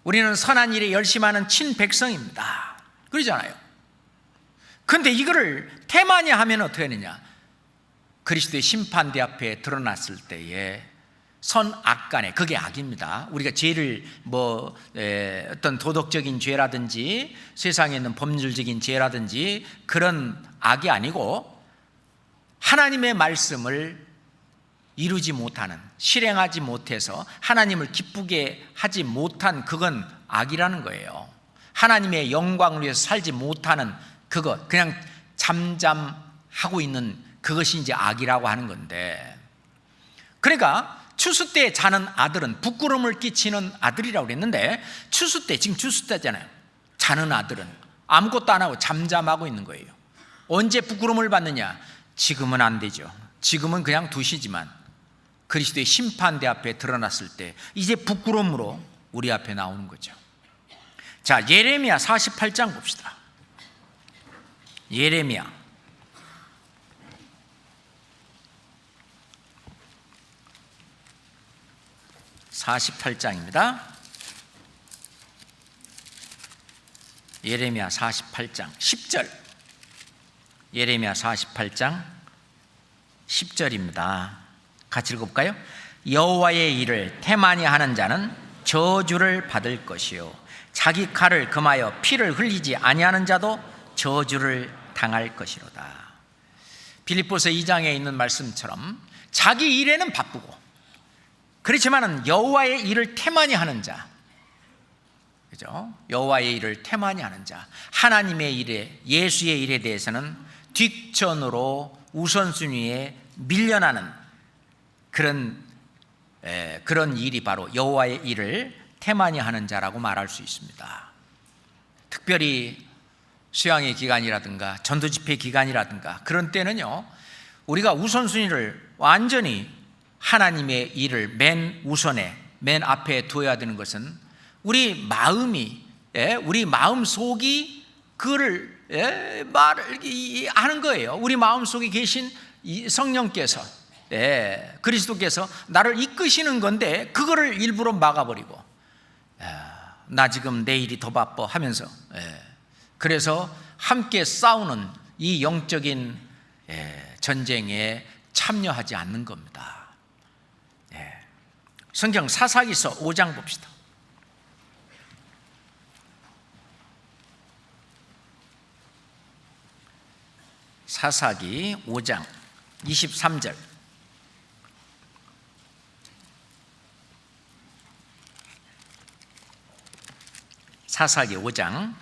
우리는 선한 일에 열심하는 친백성입니다. 그러잖아요. 그런데 이거를 태만히 하면 어떻게 되느냐? 그리스도의 심판대 앞에 드러났을 때에 선악 간에, 그게 악입니다. 우리가 죄를 어떤 도덕적인 죄라든지 세상에 있는 법률적인 죄라든지 그런 악이 아니고 하나님의 말씀을 이루지 못하는, 실행하지 못해서 하나님을 기쁘게 하지 못한, 그건 악이라는 거예요. 하나님의 영광을 위해서 살지 못하는 그것, 그냥 잠잠하고 있는 그것이 이제 악이라고 하는 건데, 그러니까 추수 때 자는 아들은 부끄러움을 끼치는 아들이라고 그랬는데, 추수 때, 지금 추수 때잖아요. 자는 아들은 아무것도 안 하고 잠잠하고 있는 거예요. 언제 부끄러움을 받느냐? 지금은 안 되죠. 지금은 그냥 두시지만 그리스도의 심판대 앞에 드러났을 때 이제 부끄러움으로 우리 앞에 나오는 거죠. 자, 예레미야 48장 봅시다. 예레미야 48장입니다. 예레미야 48장 10절. 예레미야 48장 10절입니다. 같이 읽어볼까요? 여호와의 일을 태만히 하는 자는 저주를 받을 것이요 자기 칼을 금하여 피를 흘리지 아니하는 자도 저주를 당할 것이로다. 빌립보서 2장에 있는 말씀처럼 자기 일에는 바쁘고, 그렇지만은 여호와의 일을 태만히 하는 자, 그죠? 여호와의 일을 태만히 하는 자, 하나님의 일에, 예수의 일에 대해서는 뒷전으로 우선순위에 밀려나는 그런 일이 바로 여호와의 일을 태만히 하는 자라고 말할 수 있습니다. 특별히 수양의 기간이라든가 전도 집회 기간이라든가 그런 때는요, 우리가 우선순위를 완전히 하나님의 일을 맨 우선에, 맨 앞에 두어야 되는 것은 우리 마음이, 우리 마음속이 그를 말을 하는 거예요. 우리 마음속에 계신 이 성령께서 그리스도께서 나를 이끄시는 건데 그거를 일부러 막아버리고 나 지금 내일이 더 바빠 하면서 그래서 함께 싸우는 이 영적인 전쟁에 참여하지 않는 겁니다. 성경 사사기서 5장 봅시다. 사사기 5장 23절. 사사기 5장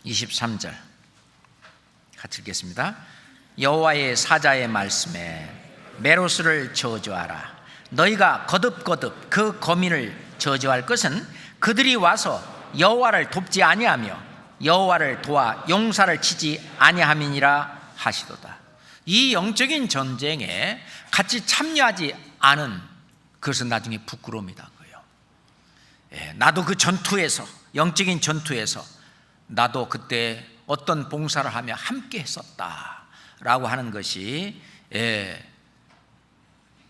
23절 같이 읽겠습니다. 여호와의 사자의 말씀에 메로스를 저주하라. 너희가 거듭거듭 그 거민을 저주할 것은 그들이 와서 여호와를 돕지 아니하며 여호와를 도와 용사를 치지 아니함이니라 하시도다. 이 영적인 전쟁에 같이 참여하지 않은 그것은 나중에 부끄러움이다. 나도 그 전투에서, 영적인 전투에서 나도 그때 어떤 봉사를 하며 함께 했었다라고 하는 것이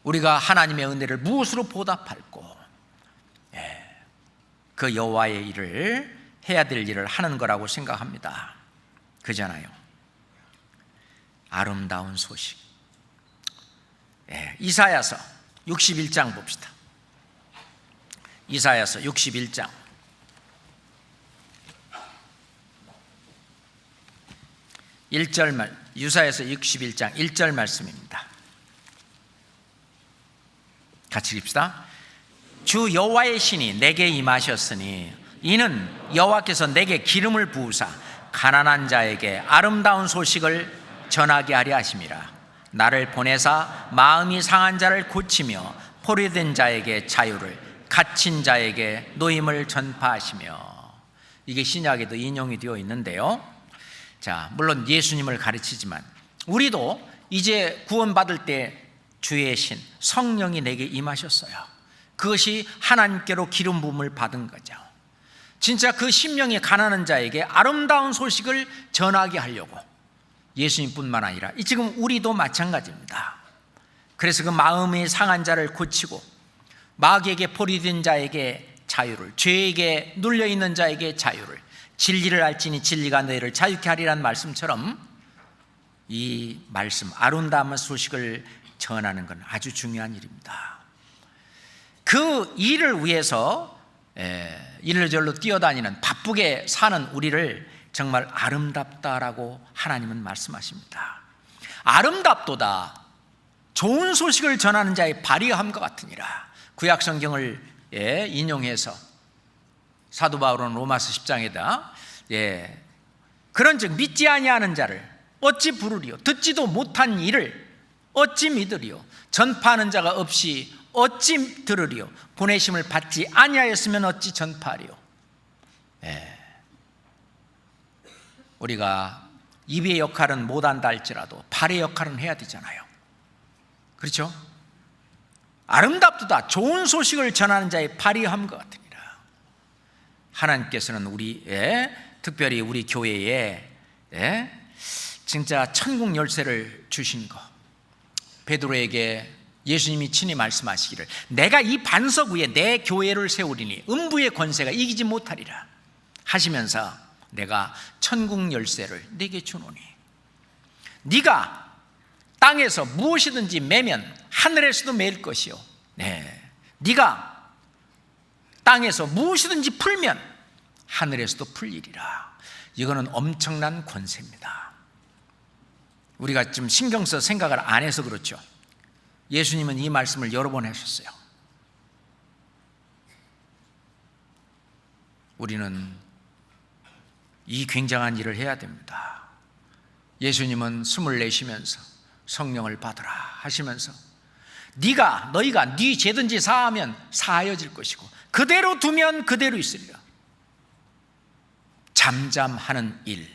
우리가 하나님의 은혜를 무엇으로 보답할고 그 여호와의 일을 해야 될 일을 하는 거라고 생각합니다. 그잖아요. 아름다운 소식. 이사야서 61장 봅시다. 이사야서 61장 1절 말, 이사야서 61장 1절 말씀입니다. 같이 읽읍시다. 주 여호와의 신이 내게 임하셨으니 이는 여호와께서 내게 기름을 부으사 가난한 자에게 아름다운 소식을 전하게 하려 하심이라. 나를 보내사 마음이 상한 자를 고치며 포로된 자에게 자유를, 갇힌 자에게 노임을 전파하시며. 이게 신약에도 인용이 되어 있는데요. 자, 물론 예수님을 가르치지만 우리도 이제 구원받을 때 주의 신 성령이 내게 임하셨어요. 그것이 하나님께로 기름 부음을 받은 거죠. 진짜 그 심령이 가난한 자에게 아름다운 소식을 전하게 하려고, 예수님뿐만 아니라 지금 우리도 마찬가지입니다. 그래서 그 마음이 상한 자를 고치고 마귀에게 포로된 자에게 자유를, 죄에게 눌려있는 자에게 자유를, 진리를 알지니 진리가 너희를 자유케 하리라는 말씀처럼 이 말씀, 아름다운 소식을 전하는 건 아주 중요한 일입니다. 그 일을 위해서 이리저리로 뛰어다니는, 바쁘게 사는 우리를 정말 아름답다라고 하나님은 말씀하십니다. 아름답도다, 좋은 소식을 전하는 자의 발휘함과 같으니라. 구약 성경을 인용해서 사도 바울은 로마서 10장에다 그런즉 믿지 아니하는 자를 어찌 부르리요, 듣지도 못한 일을 어찌 믿으리요, 전파하는 자가 없이 어찌 들으리요, 보내심을 받지 아니하였으면 어찌 전파하리요. 우리가 입의 역할은 못한다 할지라도 발의 역할은 해야 되잖아요. 그렇죠? 아름답도다, 좋은 소식을 전하는 자의 발휘함과 같으니라. 하나님께서는 특별히 우리 교회에 진짜 천국 열쇠를 주신 거, 베드로에게 예수님이 친히 말씀하시기를 내가 이 반석 위에 내 교회를 세우리니 음부의 권세가 이기지 못하리라 하시면서 내가 천국 열쇠를 네게 주노니 네가 땅에서 무엇이든지 매면 하늘에서도 매일 것이요, 네가 땅에서 무엇이든지 풀면 하늘에서도 풀리리라. 이거는 엄청난 권세입니다. 우리가 좀 신경 써 생각을 안 해서 그렇죠. 예수님은 이 말씀을 여러 번 하셨어요. 우리는 이 굉장한 일을 해야 됩니다. 예수님은 숨을 내쉬면서 성령을 받으라 하시면서 너희가 네 죄든지 사하면 사하여질 것이고 그대로 두면 그대로 있으리라. 잠잠하는 일,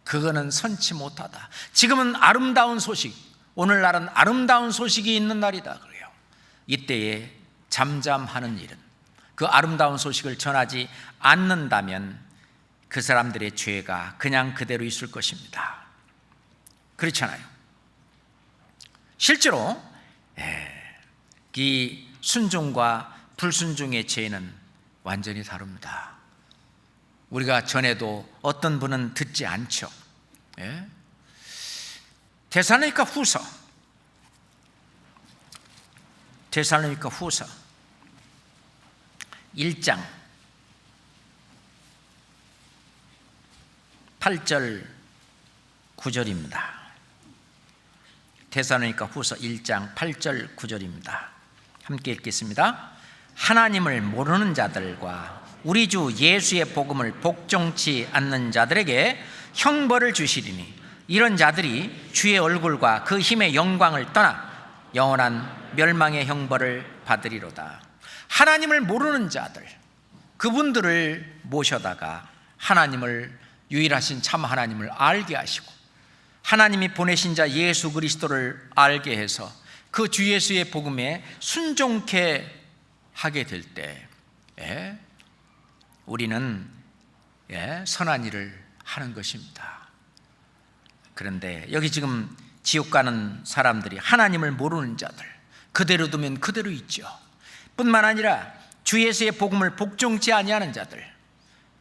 그거는 선치 못하다. 지금은 아름다운 소식, 오늘날은 아름다운 소식이 있는 날이다 그래요. 이때에 잠잠하는 일은, 그 아름다운 소식을 전하지 않는다면 그 사람들의 죄가 그냥 그대로 있을 것입니다. 그렇잖아요. 실제로 이 순종과 불순종의 죄는 완전히 다릅니다. 우리가 전에도 어떤 분은 듣지 않죠. 데살로니가 후서 1장 8절 9절입니다. 데살로니가 후서 1장 8절 9절입니다. 함께 읽겠습니다. 하나님을 모르는 자들과 우리 주 예수의 복음을 복종치 않는 자들에게 형벌을 주시리니 이런 자들이 주의 얼굴과 그 힘의 영광을 떠나 영원한 멸망의 형벌을 받으리로다. 하나님을 모르는 자들, 그분들을 모셔다가 하나님을, 유일하신 참 하나님을 알게 하시고 하나님이 보내신 자 예수 그리스도를 알게 해서 그 주 예수의 복음에 순종케 하게 될 때 우리는 선한 일을 하는 것입니다. 그런데 여기 지금 지옥 가는 사람들이 하나님을 모르는 자들, 그대로 두면 그대로 있죠. 뿐만 아니라 주 예수의 복음을 복종치 아니하는 자들,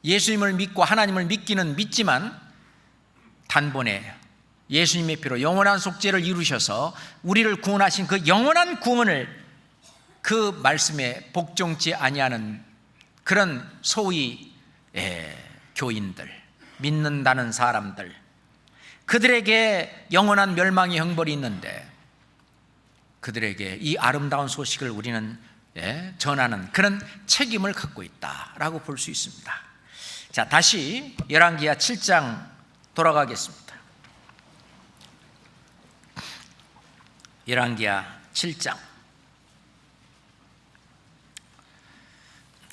예수님을 믿고 하나님을 믿지만 단번에 예수님의 피로 영원한 속죄를 이루셔서 우리를 구원하신 그 영원한 구원을 그 말씀에 복종치 아니하는 그런 소위 교인들, 믿는다는 사람들, 그들에게 영원한 멸망의 형벌이 있는데 그들에게 이 아름다운 소식을 우리는 전하는 그런 책임을 갖고 있다라고 볼 수 있습니다. 자, 다시 열왕기하 7장 돌아가겠습니다. 열왕기하 7장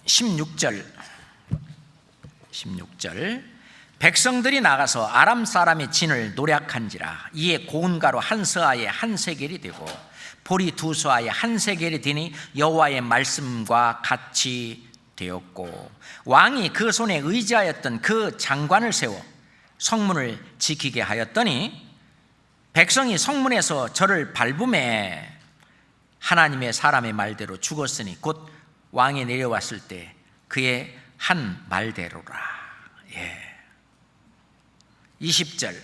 16절 백성들이 나가서 아람 사람의 진을 노략한지라 이에 고운가루 한 서아에 한 세겔이 되고 보리 두 서아에 한 세겔이 되니 여호와의 말씀과 같이 되었고 왕이 그 손에 의지하였던 그 장관을 세워 성문을 지키게 하였더니 백성이 성문에서 저를 밟음에 하나님의 사람의 말대로 죽었으니 곧 왕이 내려왔을 때 그의 한 말대로라. 20절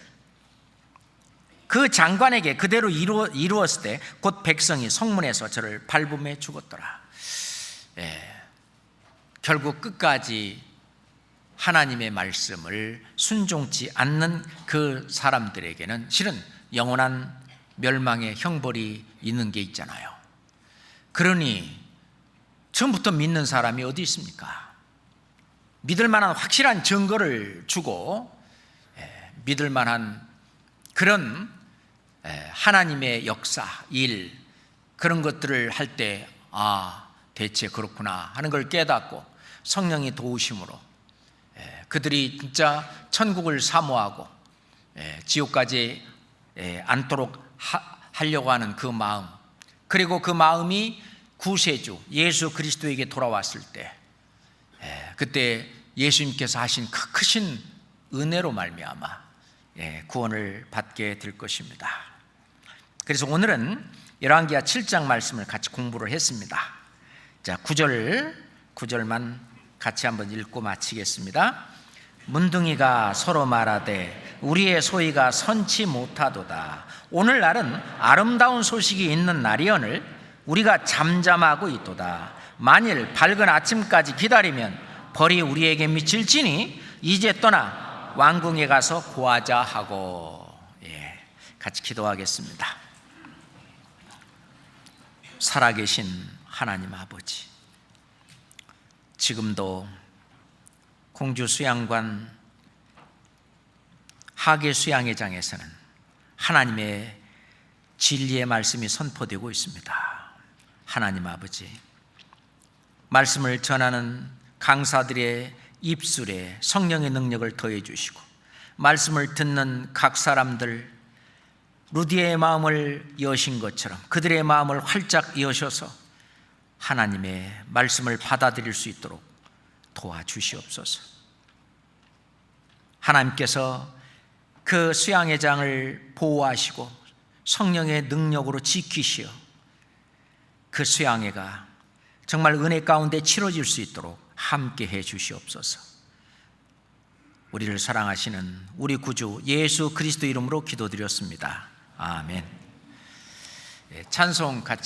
그 장관에게 그대로 이루었을 때 곧 백성이 성문에서 저를 밟음에 죽었더라. 결국 끝까지 하나님의 말씀을 순종치 않는 그 사람들에게는 실은 영원한 멸망의 형벌이 있는 게 있잖아요. 그러니 처음부터 믿는 사람이 어디 있습니까? 믿을 만한 확실한 증거를 주고 믿을 만한 그런 하나님의 역사, 일, 그런 것들을 할 때 대체 그렇구나 하는 걸 깨닫고 성령의 도우심으로 그들이 진짜 천국을 사모하고 지옥까지 않도록 하려고 하는 그 마음, 그리고 그 마음이 구세주 예수 그리스도에게 돌아왔을 때 그때 예수님께서 하신 그 크신 은혜로 말미암아 구원을 받게 될 것입니다. 그래서 오늘은 열왕기하 7장 말씀을 같이 공부를 했습니다. 자, 9절만 같이 한번 읽고 마치겠습니다. 문둥이가 서로 말하되 우리의 소위가 선치 못하도다. 오늘날은 아름다운 소식이 있는 날이오늘 우리가 잠잠하고 있도다. 만일 밝은 아침까지 기다리면 벌이 우리에게 미칠지니 이제 떠나 왕궁에 가서 고하자 하고. 같이 기도하겠습니다. 살아계신 하나님 아버지, 지금도 공주 수양관 하계 수양회장에서는 하나님의 진리의 말씀이 선포되고 있습니다. 하나님 아버지, 말씀을 전하는 강사들의 입술에 성령의 능력을 더해 주시고 말씀을 듣는 각 사람들 루디의 마음을 여신 것처럼 그들의 마음을 활짝 여셔서 하나님의 말씀을 받아들일 수 있도록 도와주시옵소서. 하나님께서 그 수양회장을 보호하시고 성령의 능력으로 지키시어 그 수양회가 정말 은혜 가운데 치러질 수 있도록 함께 해 주시옵소서. 우리를 사랑하시는 우리 구주 예수 그리스도 이름으로 기도드렸습니다. 아멘. 찬송 같이